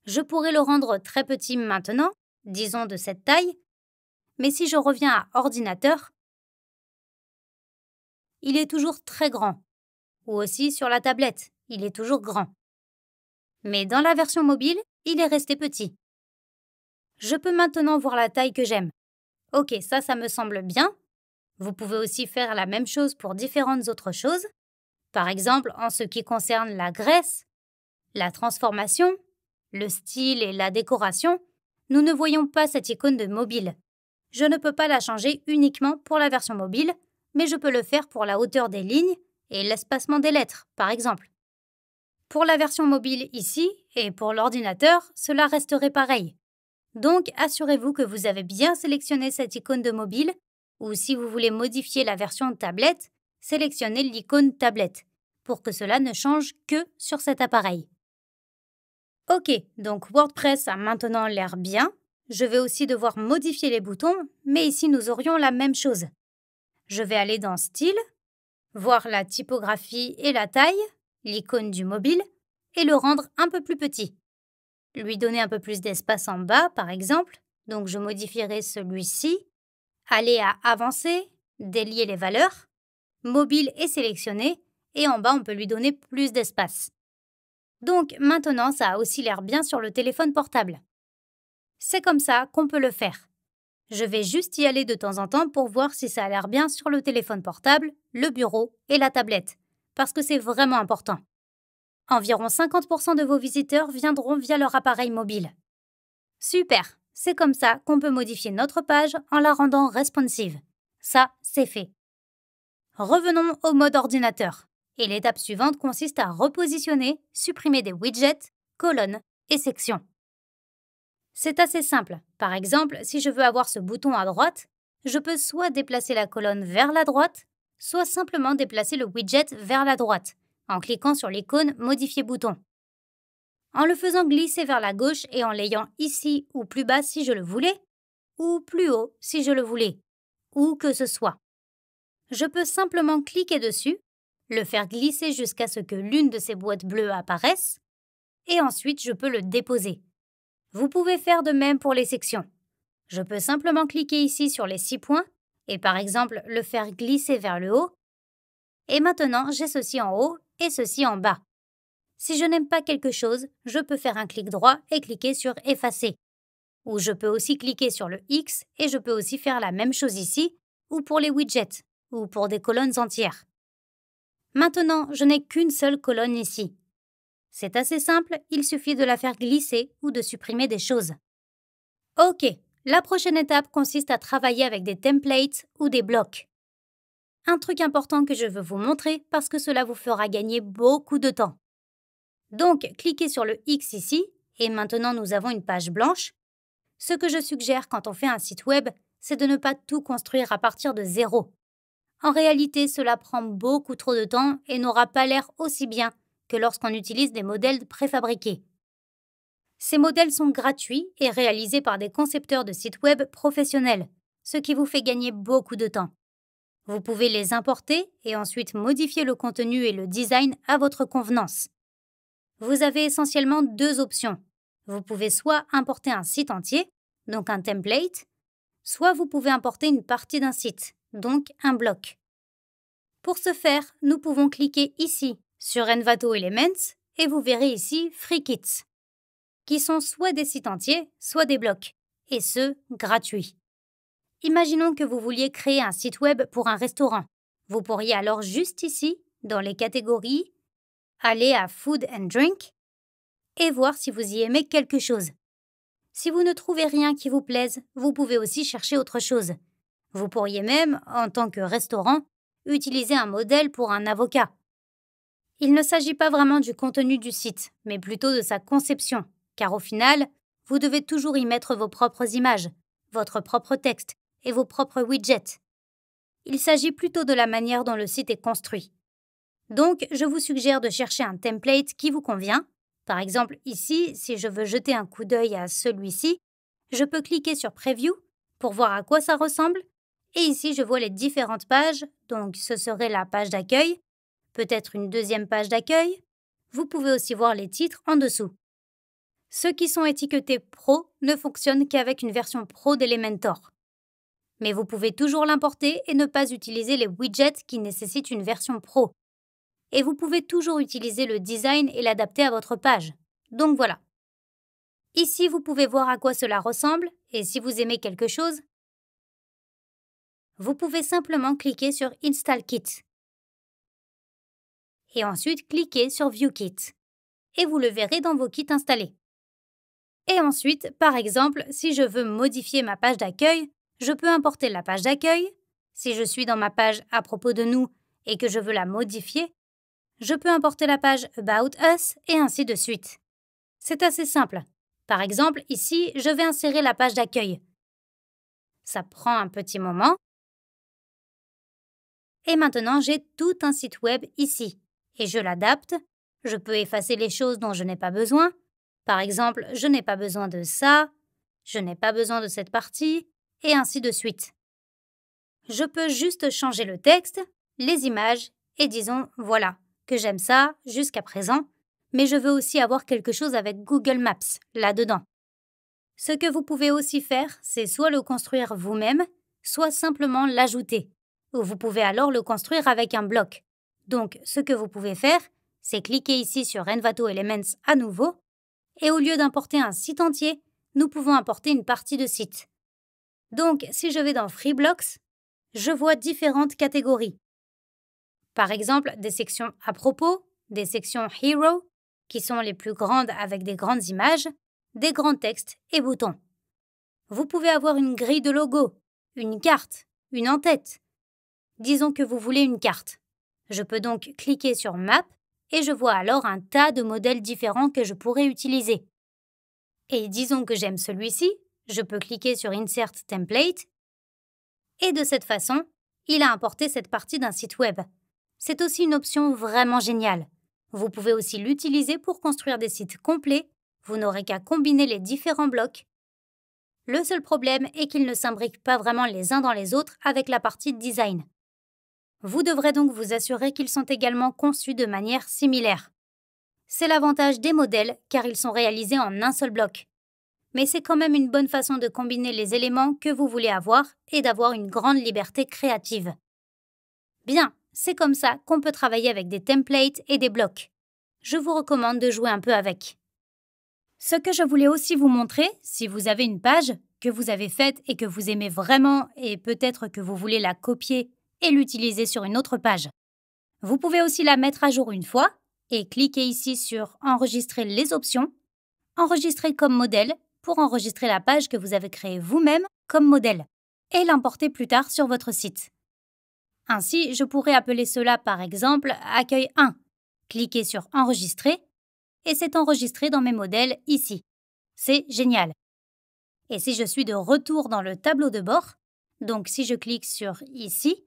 Je pourrais le rendre très petit maintenant, disons de cette taille, mais si je reviens à ordinateur, il est toujours très grand. Ou aussi sur la tablette, il est toujours grand. Mais dans la version mobile, il est resté petit. Je peux maintenant voir la taille que j'aime. Ok, ça me semble bien. Vous pouvez aussi faire la même chose pour différentes autres choses. Par exemple, en ce qui concerne la graisse, la transformation, le style et la décoration, nous ne voyons pas cette icône de mobile. Je ne peux pas la changer uniquement pour la version mobile, mais je peux le faire pour la hauteur des lignes et l'espacement des lettres, par exemple. Pour la version mobile ici, et pour l'ordinateur, cela resterait pareil. Donc, assurez-vous que vous avez bien sélectionné cette icône de mobile, ou si vous voulez modifier la version tablette, sélectionnez l'icône tablette. pour que cela ne change que sur cet appareil. Ok, donc WordPress a maintenant l'air bien. Je vais aussi devoir modifier les boutons, mais ici nous aurions la même chose. Je vais aller dans Style, voir la typographie et la taille, l'icône du mobile, et le rendre un peu plus petit. Lui donner un peu plus d'espace en bas, par exemple, donc je modifierai celui-ci. Aller à Avancer, délier les valeurs, Mobile est sélectionné, et en bas on peut lui donner plus d'espace. Donc maintenant ça a aussi l'air bien sur le téléphone portable. C'est comme ça qu'on peut le faire. Je vais juste y aller de temps en temps pour voir si ça a l'air bien sur le téléphone portable, le bureau et la tablette, parce que c'est vraiment important. Environ 50% de vos visiteurs viendront via leur appareil mobile. Super, c'est comme ça qu'on peut modifier notre page en la rendant responsive. Ça, c'est fait. Revenons au mode ordinateur. Et l'étape suivante consiste à repositionner, supprimer des widgets, colonnes et sections. C'est assez simple. Par exemple, si je veux avoir ce bouton à droite, je peux soit déplacer la colonne vers la droite, soit simplement déplacer le widget vers la droite, en cliquant sur l'icône Modifier bouton. En le faisant glisser vers la gauche et en l'ayant ici ou plus bas si je le voulais, ou plus haut si je le voulais, où que ce soit. Je peux simplement cliquer dessus, le faire glisser jusqu'à ce que l'une de ces boîtes bleues apparaisse, et ensuite je peux le déposer. Vous pouvez faire de même pour les sections. Je peux simplement cliquer ici sur les 6 points et par exemple le faire glisser vers le haut. Et maintenant, j'ai ceci en haut et ceci en bas. Si je n'aime pas quelque chose, je peux faire un clic droit et cliquer sur Effacer. Ou je peux aussi cliquer sur le X et je peux aussi faire la même chose ici, ou pour les widgets, ou pour des colonnes entières. Maintenant, je n'ai qu'une seule colonne ici. C'est assez simple, il suffit de la faire glisser ou de supprimer des choses. Ok, la prochaine étape consiste à travailler avec des templates ou des blocs. Un truc important que je veux vous montrer parce que cela vous fera gagner beaucoup de temps. Donc, cliquez sur le X ici, et maintenant nous avons une page blanche. Ce que je suggère quand on fait un site web, c'est de ne pas tout construire à partir de zéro. En réalité, cela prend beaucoup trop de temps et n'aura pas l'air aussi bien que lorsqu'on utilise des modèles préfabriqués. Ces modèles sont gratuits et réalisés par des concepteurs de sites web professionnels, ce qui vous fait gagner beaucoup de temps. Vous pouvez les importer et ensuite modifier le contenu et le design à votre convenance. Vous avez essentiellement 2 options. Vous pouvez soit importer un site entier, donc un template, soit vous pouvez importer une partie d'un site, donc un bloc. Pour ce faire, nous pouvons cliquer ici sur Envato Elements et vous verrez ici Free Kits, qui sont soit des sites entiers, soit des blocs, et ce, gratuits. Imaginons que vous vouliez créer un site web pour un restaurant. Vous pourriez alors juste ici, dans les catégories, aller à Food and Drink et voir si vous y aimez quelque chose. Si vous ne trouvez rien qui vous plaise, vous pouvez aussi chercher autre chose. Vous pourriez même, en tant que restaurant, utiliser un modèle pour un avocat. Il ne s'agit pas vraiment du contenu du site, mais plutôt de sa conception, car au final, vous devez toujours y mettre vos propres images, votre propre texte et vos propres widgets. Il s'agit plutôt de la manière dont le site est construit. Donc, je vous suggère de chercher un template qui vous convient. Par exemple, ici, si je veux jeter un coup d'œil à celui-ci, je peux cliquer sur Preview pour voir à quoi ça ressemble. Et ici, je vois les différentes pages, donc ce serait la page d'accueil, peut-être une deuxième page d'accueil. Vous pouvez aussi voir les titres en dessous. Ceux qui sont étiquetés Pro ne fonctionnent qu'avec une version Pro d'Elementor. Mais vous pouvez toujours l'importer et ne pas utiliser les widgets qui nécessitent une version Pro. Et vous pouvez toujours utiliser le design et l'adapter à votre page. Donc voilà. Ici, vous pouvez voir à quoi cela ressemble et si vous aimez quelque chose, vous pouvez simplement cliquer sur Install Kit. Et ensuite, cliquez sur View Kit. Et vous le verrez dans vos kits installés. Et ensuite, par exemple, si je veux modifier ma page d'accueil, je peux importer la page d'accueil. Si je suis dans ma page à propos de nous et que je veux la modifier, je peux importer la page About Us et ainsi de suite. C'est assez simple. Par exemple, ici, je vais insérer la page d'accueil. Ça prend un petit moment. Et maintenant, j'ai tout un site web ici. et je l'adapte. Je peux effacer les choses dont je n'ai pas besoin. Par exemple, je n'ai pas besoin de ça, je n'ai pas besoin de cette partie, et ainsi de suite. Je peux juste changer le texte, les images, et disons, voilà, que j'aime ça jusqu'à présent, mais je veux aussi avoir quelque chose avec Google Maps là-dedans. Ce que vous pouvez aussi faire, c'est soit le construire vous-même, soit simplement l'ajouter, ou vous pouvez alors le construire avec un bloc. Donc, ce que vous pouvez faire, c'est cliquer ici sur Envato Elements à nouveau, et au lieu d'importer un site entier, nous pouvons importer une partie de site. Donc, si je vais dans Freeblocks, je vois différentes catégories. Par exemple, des sections à propos, des sections Hero, qui sont les plus grandes avec des grandes images, des grands textes et boutons. Vous pouvez avoir une grille de logo, une carte, une en-tête. Disons que vous voulez une carte. Je peux donc cliquer sur Map et je vois alors un tas de modèles différents que je pourrais utiliser. Et disons que j'aime celui-ci, je peux cliquer sur Insert Template et de cette façon, il a importé cette partie d'un site web. C'est aussi une option vraiment géniale. Vous pouvez aussi l'utiliser pour construire des sites complets. Vous n'aurez qu'à combiner les différents blocs. Le seul problème est qu'ils ne s'imbriquent pas vraiment les uns dans les autres avec la partie design. Vous devrez donc vous assurer qu'ils sont également conçus de manière similaire. C'est l'avantage des modèles car ils sont réalisés en un seul bloc. Mais c'est quand même une bonne façon de combiner les éléments que vous voulez avoir et d'avoir une grande liberté créative. Bien, c'est comme ça qu'on peut travailler avec des templates et des blocs. Je vous recommande de jouer un peu avec. Ce que je voulais aussi vous montrer, si vous avez une page que vous avez faite et que vous aimez vraiment et peut-être que vous voulez la copier et l'utiliser sur une autre page. Vous pouvez aussi la mettre à jour une fois et cliquer ici sur « Enregistrer les options »,« Enregistrer comme modèle » pour enregistrer la page que vous avez créée vous-même comme modèle et l'importer plus tard sur votre site. Ainsi, je pourrais appeler cela par exemple « Accueil 1 ». Cliquez sur « Enregistrer » et c'est enregistré dans mes modèles ici. C'est génial. Et si je suis de retour dans le tableau de bord, donc si je clique sur « Ici »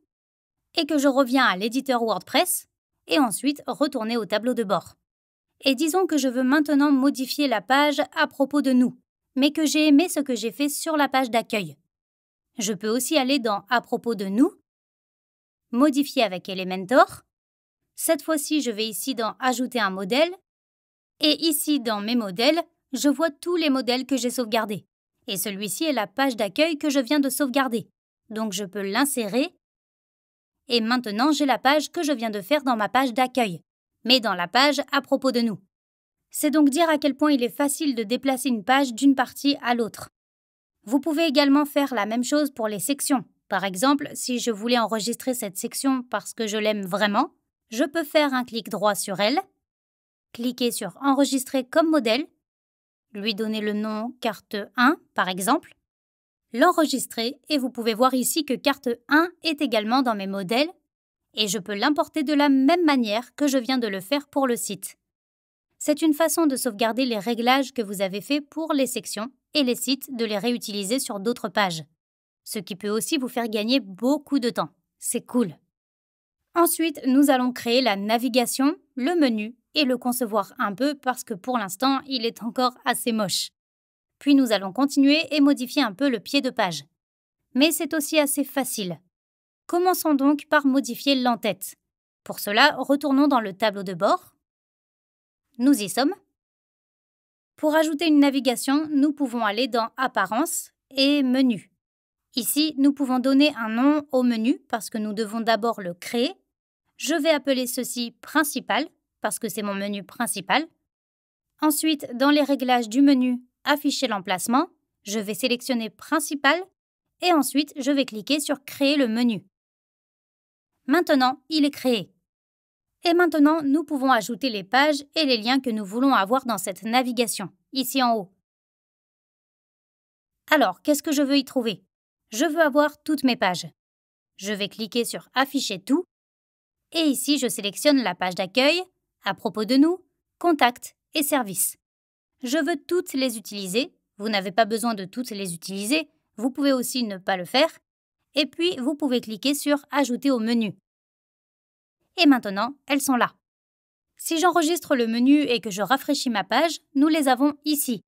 et que je reviens à l'éditeur WordPress et ensuite retourner au tableau de bord. Et disons que je veux maintenant modifier la page à propos de nous, mais que j'ai aimé ce que j'ai fait sur la page d'accueil. Je peux aussi aller dans « À propos de nous », modifier avec Elementor. Cette fois-ci, je vais ici dans « Ajouter un modèle » et ici dans « Mes modèles », je vois tous les modèles que j'ai sauvegardés. Et celui-ci est la page d'accueil que je viens de sauvegarder. Donc je peux l'insérer. Et maintenant, j'ai la page que je viens de faire dans ma page d'accueil, mais dans la page « À propos de nous ». C'est donc dire à quel point il est facile de déplacer une page d'une partie à l'autre. Vous pouvez également faire la même chose pour les sections. Par exemple, si je voulais enregistrer cette section parce que je l'aime vraiment, je peux faire un clic droit sur elle, cliquer sur « Enregistrer comme modèle », lui donner le nom « Carte 1 » par exemple, l'enregistrer et vous pouvez voir ici que Carte 1 est également dans mes modèles et je peux l'importer de la même manière que je viens de le faire pour le site. C'est une façon de sauvegarder les réglages que vous avez faits pour les sections et les sites de les réutiliser sur d'autres pages. Ce qui peut aussi vous faire gagner beaucoup de temps. C'est cool. Ensuite, nous allons créer la navigation, le menu et le concevoir un peu parce que pour l'instant, il est encore assez moche. Puis nous allons continuer et modifier un peu le pied de page. Mais c'est aussi assez facile. Commençons donc par modifier l'en-tête. Pour cela, retournons dans le tableau de bord. Nous y sommes. Pour ajouter une navigation, nous pouvons aller dans « Apparence » et « Menu ». Ici, nous pouvons donner un nom au menu parce que nous devons d'abord le créer. Je vais appeler ceci « Principal » parce que c'est mon menu principal. Ensuite, dans les réglages du menu « Afficher l'emplacement », je vais sélectionner « Principal » et ensuite, je vais cliquer sur « Créer le menu ». Maintenant, il est créé. Et maintenant, nous pouvons ajouter les pages et les liens que nous voulons avoir dans cette navigation, ici en haut. Alors, qu'est-ce que je veux y trouver? Je veux avoir toutes mes pages. Je vais cliquer sur « Afficher tout » et ici, je sélectionne la page d'accueil, à propos de nous, contacts et services. Je veux toutes les utiliser. Vous n'avez pas besoin de toutes les utiliser. Vous pouvez aussi ne pas le faire. Et puis, vous pouvez cliquer sur « Ajouter au menu ». Et maintenant, elles sont là. Si j'enregistre le menu et que je rafraîchis ma page, nous les avons ici.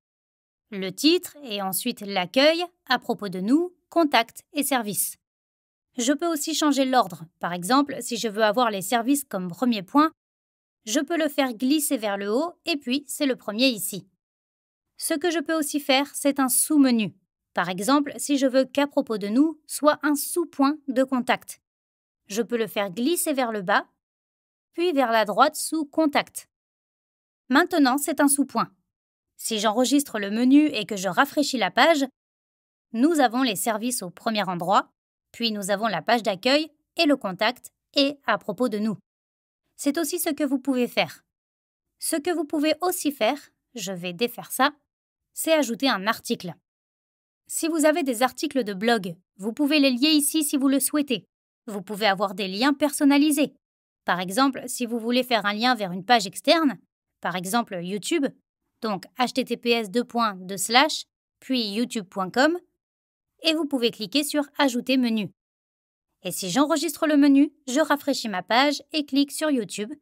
Le titre et ensuite l'accueil, à propos de nous, contacts et services. Je peux aussi changer l'ordre. Par exemple, si je veux avoir les services comme premier point, je peux le faire glisser vers le haut et puis c'est le premier ici. Ce que je peux aussi faire, c'est un sous-menu. Par exemple, si je veux qu'à propos de nous soit un sous-point de contact. Je peux le faire glisser vers le bas, puis vers la droite sous contact. Maintenant, c'est un sous-point. Si j'enregistre le menu et que je rafraîchis la page, nous avons les services au premier endroit, puis nous avons la page d'accueil et le contact et à propos de nous. C'est aussi ce que vous pouvez faire. Ce que vous pouvez aussi faire, je vais défaire ça, c'est ajouter un article. Si vous avez des articles de blog, vous pouvez les lier ici si vous le souhaitez. Vous pouvez avoir des liens personnalisés. Par exemple, si vous voulez faire un lien vers une page externe, par exemple YouTube, donc https:// puis youtube.com, et vous pouvez cliquer sur « Ajouter menu ». Et si j'enregistre le menu, je rafraîchis ma page et clique sur YouTube.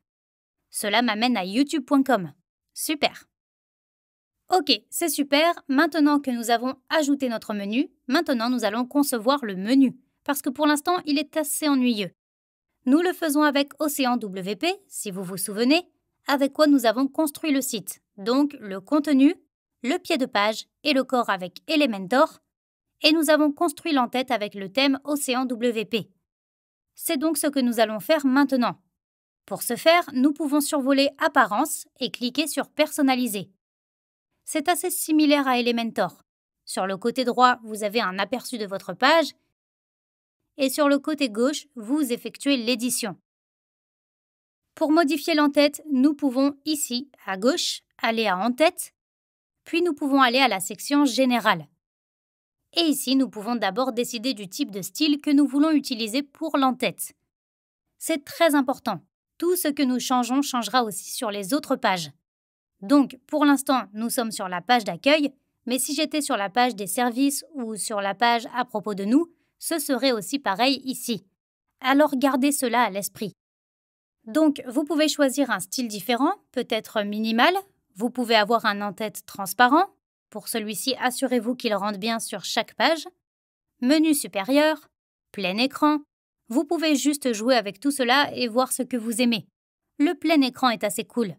Cela m'amène à youtube.com. Super! Ok, c'est super. Maintenant que nous avons ajouté notre menu, maintenant nous allons concevoir le menu, parce que pour l'instant, il est assez ennuyeux. Nous le faisons avec Océan WP, si vous vous souvenez, avec quoi nous avons construit le site. Donc, le contenu, le pied de page et le corps avec Elementor, et nous avons construit l'entête avec le thème Océan WP. C'est donc ce que nous allons faire maintenant. Pour ce faire, nous pouvons survoler Apparence et cliquer sur Personnaliser. C'est assez similaire à Elementor. Sur le côté droit, vous avez un aperçu de votre page et sur le côté gauche, vous effectuez l'édition. Pour modifier l'entête, nous pouvons ici, à gauche, aller à Entête, puis nous pouvons aller à la section Générale. Et ici, nous pouvons d'abord décider du type de style que nous voulons utiliser pour l'entête. C'est très important. Tout ce que nous changeons changera aussi sur les autres pages. Donc, pour l'instant, nous sommes sur la page d'accueil, mais si j'étais sur la page des services ou sur la page à propos de nous, ce serait aussi pareil ici. Alors gardez cela à l'esprit. Donc, vous pouvez choisir un style différent, peut-être minimal. Vous pouvez avoir un en-tête transparent. Pour celui-ci, assurez-vous qu'il rentre bien sur chaque page. Menu supérieur, plein écran. Vous pouvez juste jouer avec tout cela et voir ce que vous aimez. Le plein écran est assez cool.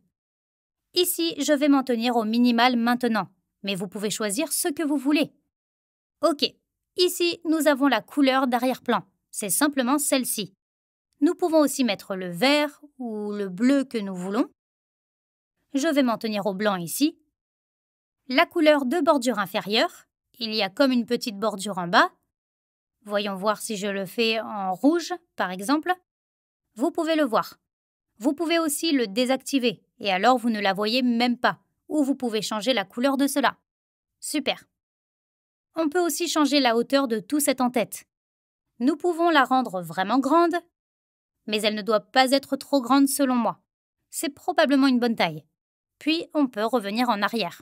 Ici, je vais m'en tenir au minimal maintenant, mais vous pouvez choisir ce que vous voulez. Ok, ici, nous avons la couleur d'arrière-plan. C'est simplement celle-ci. Nous pouvons aussi mettre le vert ou le bleu que nous voulons. Je vais m'en tenir au blanc ici. La couleur de bordure inférieure, il y a comme une petite bordure en bas. Voyons voir si je le fais en rouge, par exemple. Vous pouvez le voir. Vous pouvez aussi le désactiver, et alors vous ne la voyez même pas, ou vous pouvez changer la couleur de cela. Super. On peut aussi changer la hauteur de tout cet en-tête. Nous pouvons la rendre vraiment grande, mais elle ne doit pas être trop grande selon moi. C'est probablement une bonne taille. Puis, on peut revenir en arrière.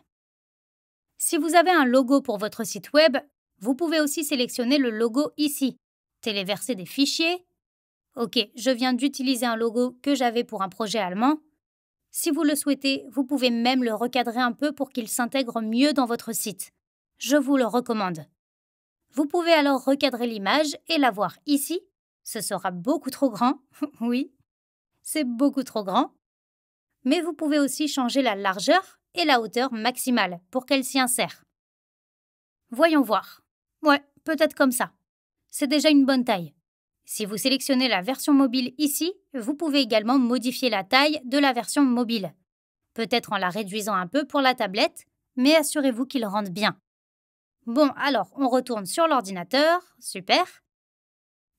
Si vous avez un logo pour votre site web, vous pouvez aussi sélectionner le logo ici. Téléverser des fichiers. Ok, je viens d'utiliser un logo que j'avais pour un projet allemand. Si vous le souhaitez, vous pouvez même le recadrer un peu pour qu'il s'intègre mieux dans votre site. Je vous le recommande. Vous pouvez alors recadrer l'image et la voir ici. Ce sera beaucoup trop grand. Oui, c'est beaucoup trop grand. Mais vous pouvez aussi changer la largeur et la hauteur maximale pour qu'elle s'y insère. Voyons voir. Ouais, peut-être comme ça. C'est déjà une bonne taille. Si vous sélectionnez la version mobile ici, vous pouvez également modifier la taille de la version mobile. Peut-être en la réduisant un peu pour la tablette, mais assurez-vous qu'il rentre bien. Bon, alors, on retourne sur l'ordinateur. Super.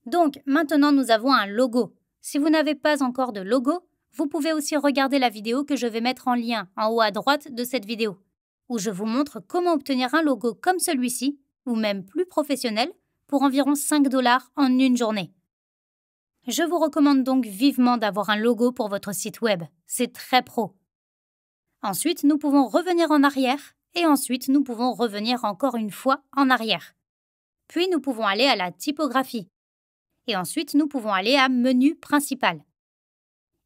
Donc, maintenant, nous avons un logo. Si vous n'avez pas encore de logo, vous pouvez aussi regarder la vidéo que je vais mettre en lien en haut à droite de cette vidéo, où je vous montre comment obtenir un logo comme celui-ci, ou même plus professionnel, pour environ 5 $ en une journée. Je vous recommande donc vivement d'avoir un logo pour votre site web. C'est très pro. Ensuite, nous pouvons revenir en arrière et ensuite nous pouvons revenir encore une fois en arrière. Puis nous pouvons aller à la typographie. Et ensuite, nous pouvons aller à Menu principal.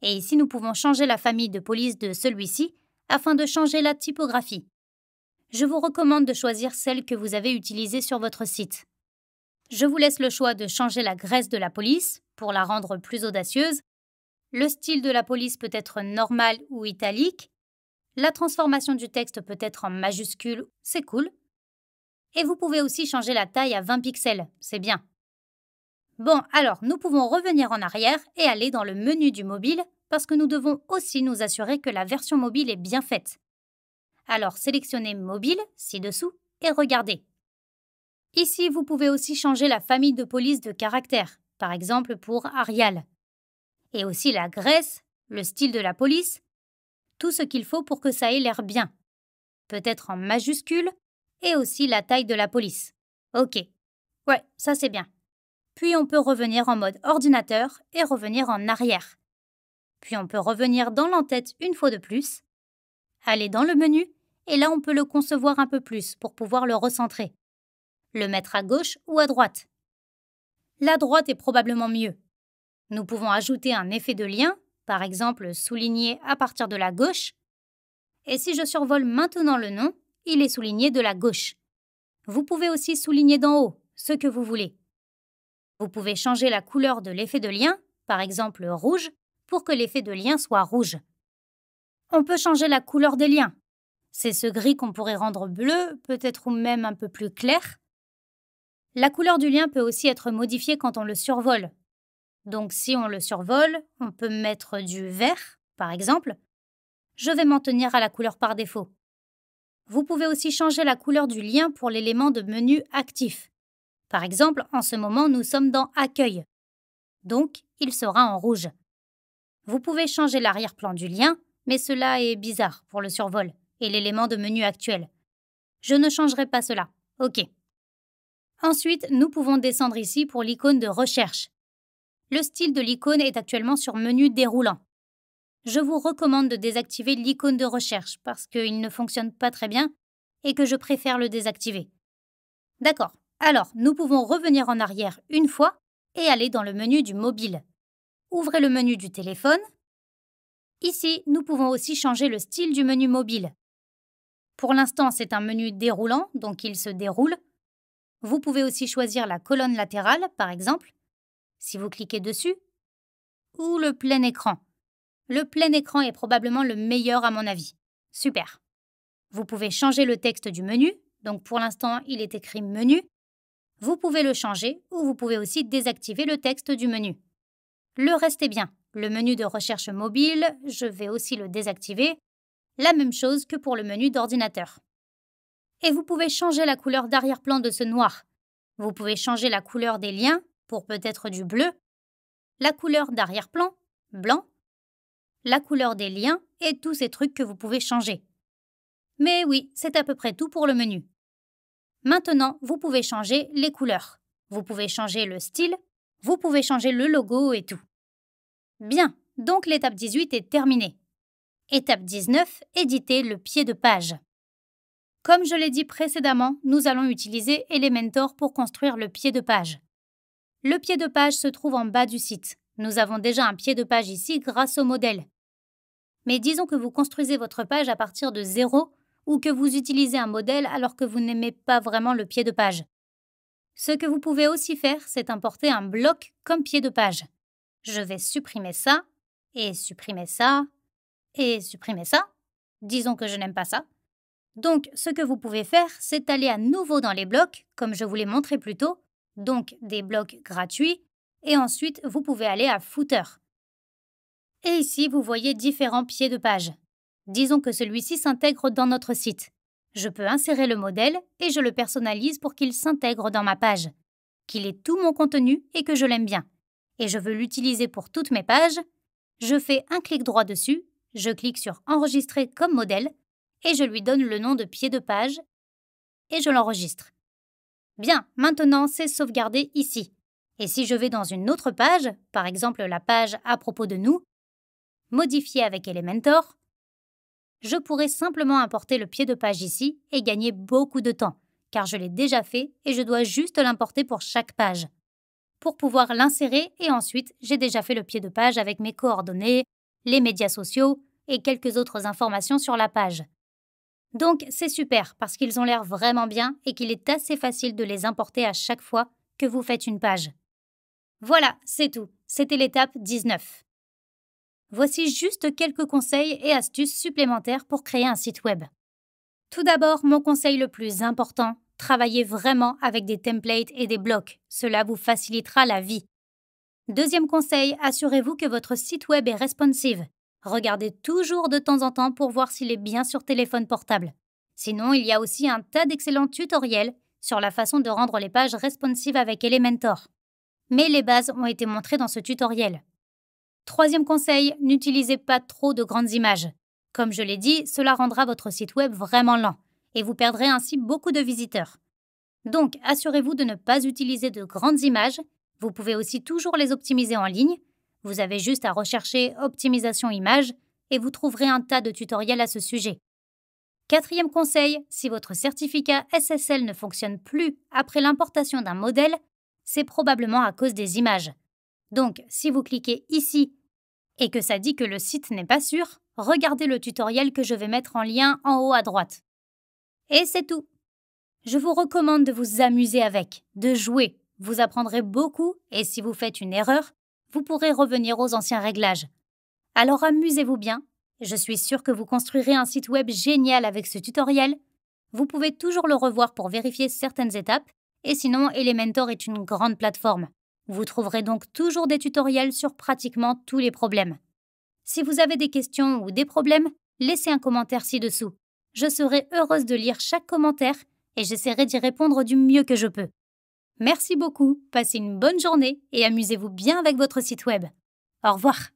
Et ici, nous pouvons changer la famille de police de celui-ci afin de changer la typographie. Je vous recommande de choisir celle que vous avez utilisée sur votre site. Je vous laisse le choix de changer la graisse de la police pour la rendre plus audacieuse. Le style de la police peut être normal ou italique. La transformation du texte peut être en majuscule, c'est cool. Et vous pouvez aussi changer la taille à 20 pixels, c'est bien. Bon, alors nous pouvons revenir en arrière et aller dans le menu du mobile parce que nous devons aussi nous assurer que la version mobile est bien faite. Alors sélectionnez Mobile, ci-dessous, et regardez. Ici, vous pouvez aussi changer la famille de police de caractères, par exemple pour Arial. Et aussi la graisse, le style de la police, tout ce qu'il faut pour que ça ait l'air bien. Peut-être en majuscule, et aussi la taille de la police. Ok. Ouais, ça c'est bien. Puis on peut revenir en mode ordinateur et revenir en arrière. Puis on peut revenir dans l'entête une fois de plus, aller dans le menu, et là on peut le concevoir un peu plus pour pouvoir le recentrer. Le mettre à gauche ou à droite. La droite est probablement mieux. Nous pouvons ajouter un effet de lien, par exemple souligner à partir de la gauche. Et si je survole maintenant le nom, il est souligné de la gauche. Vous pouvez aussi souligner d'en haut, ce que vous voulez. Vous pouvez changer la couleur de l'effet de lien, par exemple rouge, pour que l'effet de lien soit rouge. On peut changer la couleur des liens. C'est ce gris qu'on pourrait rendre bleu, peut-être ou même un peu plus clair. La couleur du lien peut aussi être modifiée quand on le survole. Donc si on le survole, on peut mettre du vert, par exemple. Je vais m'en tenir à la couleur par défaut. Vous pouvez aussi changer la couleur du lien pour l'élément de menu actif. Par exemple, en ce moment, nous sommes dans Accueil. Donc, il sera en rouge. Vous pouvez changer l'arrière-plan du lien, mais cela est bizarre pour le survol et l'élément de menu actuel. Je ne changerai pas cela. OK. Ensuite, nous pouvons descendre ici pour l'icône de recherche. Le style de l'icône est actuellement sur menu déroulant. Je vous recommande de désactiver l'icône de recherche parce qu'il ne fonctionne pas très bien et que je préfère le désactiver. D'accord. Alors, nous pouvons revenir en arrière une fois et aller dans le menu du mobile. Ouvrez le menu du téléphone. Ici, nous pouvons aussi changer le style du menu mobile. Pour l'instant, c'est un menu déroulant, donc il se déroule. Vous pouvez aussi choisir la colonne latérale, par exemple, si vous cliquez dessus, ou le plein écran. Le plein écran est probablement le meilleur à mon avis. Super. Vous pouvez changer le texte du menu, donc pour l'instant, il est écrit menu. Vous pouvez le changer ou vous pouvez aussi désactiver le texte du menu. Le reste est bien. Le menu de recherche mobile, je vais aussi le désactiver. La même chose que pour le menu d'ordinateur. Et vous pouvez changer la couleur d'arrière-plan de ce noir. Vous pouvez changer la couleur des liens pour peut-être du bleu, la couleur d'arrière-plan, blanc, la couleur des liens et tous ces trucs que vous pouvez changer. Mais oui, c'est à peu près tout pour le menu. Maintenant, vous pouvez changer les couleurs. Vous pouvez changer le style, vous pouvez changer le logo et tout. Bien, donc l'étape 18 est terminée. Étape 19, éditer le pied de page. Comme je l'ai dit précédemment, nous allons utiliser Elementor pour construire le pied de page. Le pied de page se trouve en bas du site. Nous avons déjà un pied de page ici grâce au modèle. Mais disons que vous construisez votre page à partir de 0 ou que vous utilisez un modèle alors que vous n'aimez pas vraiment le pied de page. Ce que vous pouvez aussi faire, c'est importer un bloc comme pied de page. Je vais supprimer ça, et supprimer ça, et supprimer ça. Disons que je n'aime pas ça. Donc, ce que vous pouvez faire, c'est aller à nouveau dans les blocs, comme je vous l'ai montré plus tôt, donc des blocs gratuits, et ensuite vous pouvez aller à Footer. Et ici, vous voyez différents pieds de page. Disons que celui-ci s'intègre dans notre site. Je peux insérer le modèle et je le personnalise pour qu'il s'intègre dans ma page, qu'il ait tout mon contenu et que je l'aime bien. Et je veux l'utiliser pour toutes mes pages. Je fais un clic droit dessus, je clique sur Enregistrer comme modèle et je lui donne le nom de pied de page et je l'enregistre. Bien, maintenant c'est sauvegardé ici. Et si je vais dans une autre page, par exemple la page à propos de nous, modifier avec Elementor, je pourrais simplement importer le pied de page ici et gagner beaucoup de temps, car je l'ai déjà fait et je dois juste l'importer pour chaque page. Pour pouvoir l'insérer et ensuite, j'ai déjà fait le pied de page avec mes coordonnées, les médias sociaux et quelques autres informations sur la page. Donc c'est super parce qu'ils ont l'air vraiment bien et qu'il est assez facile de les importer à chaque fois que vous faites une page. Voilà, c'est tout. C'était l'étape 19. Voici juste quelques conseils et astuces supplémentaires pour créer un site web. Tout d'abord, mon conseil le plus important, travaillez vraiment avec des templates et des blocs. Cela vous facilitera la vie. Deuxième conseil, assurez-vous que votre site web est responsive. Regardez toujours de temps en temps pour voir s'il est bien sur téléphone portable. Sinon, il y a aussi un tas d'excellents tutoriels sur la façon de rendre les pages responsives avec Elementor. Mais les bases ont été montrées dans ce tutoriel. Troisième conseil, n'utilisez pas trop de grandes images. Comme je l'ai dit, cela rendra votre site web vraiment lent et vous perdrez ainsi beaucoup de visiteurs. Donc, assurez-vous de ne pas utiliser de grandes images. Vous pouvez aussi toujours les optimiser en ligne. Vous avez juste à rechercher optimisation image et vous trouverez un tas de tutoriels à ce sujet. Quatrième conseil, si votre certificat SSL ne fonctionne plus après l'importation d'un modèle, c'est probablement à cause des images. Donc, si vous cliquez ici et que ça dit que le site n'est pas sûr, regardez le tutoriel que je vais mettre en lien en haut à droite. Et c'est tout. Je vous recommande de vous amuser avec, de jouer. Vous apprendrez beaucoup et si vous faites une erreur, vous pourrez revenir aux anciens réglages. Alors amusez-vous bien. Je suis sûre que vous construirez un site web génial avec ce tutoriel. Vous pouvez toujours le revoir pour vérifier certaines étapes. Et sinon, Elementor est une grande plateforme. Vous trouverez donc toujours des tutoriels sur pratiquement tous les problèmes. Si vous avez des questions ou des problèmes, laissez un commentaire ci-dessous. Je serai heureuse de lire chaque commentaire et j'essaierai d'y répondre du mieux que je peux. Merci beaucoup, passez une bonne journée et amusez-vous bien avec votre site web. Au revoir.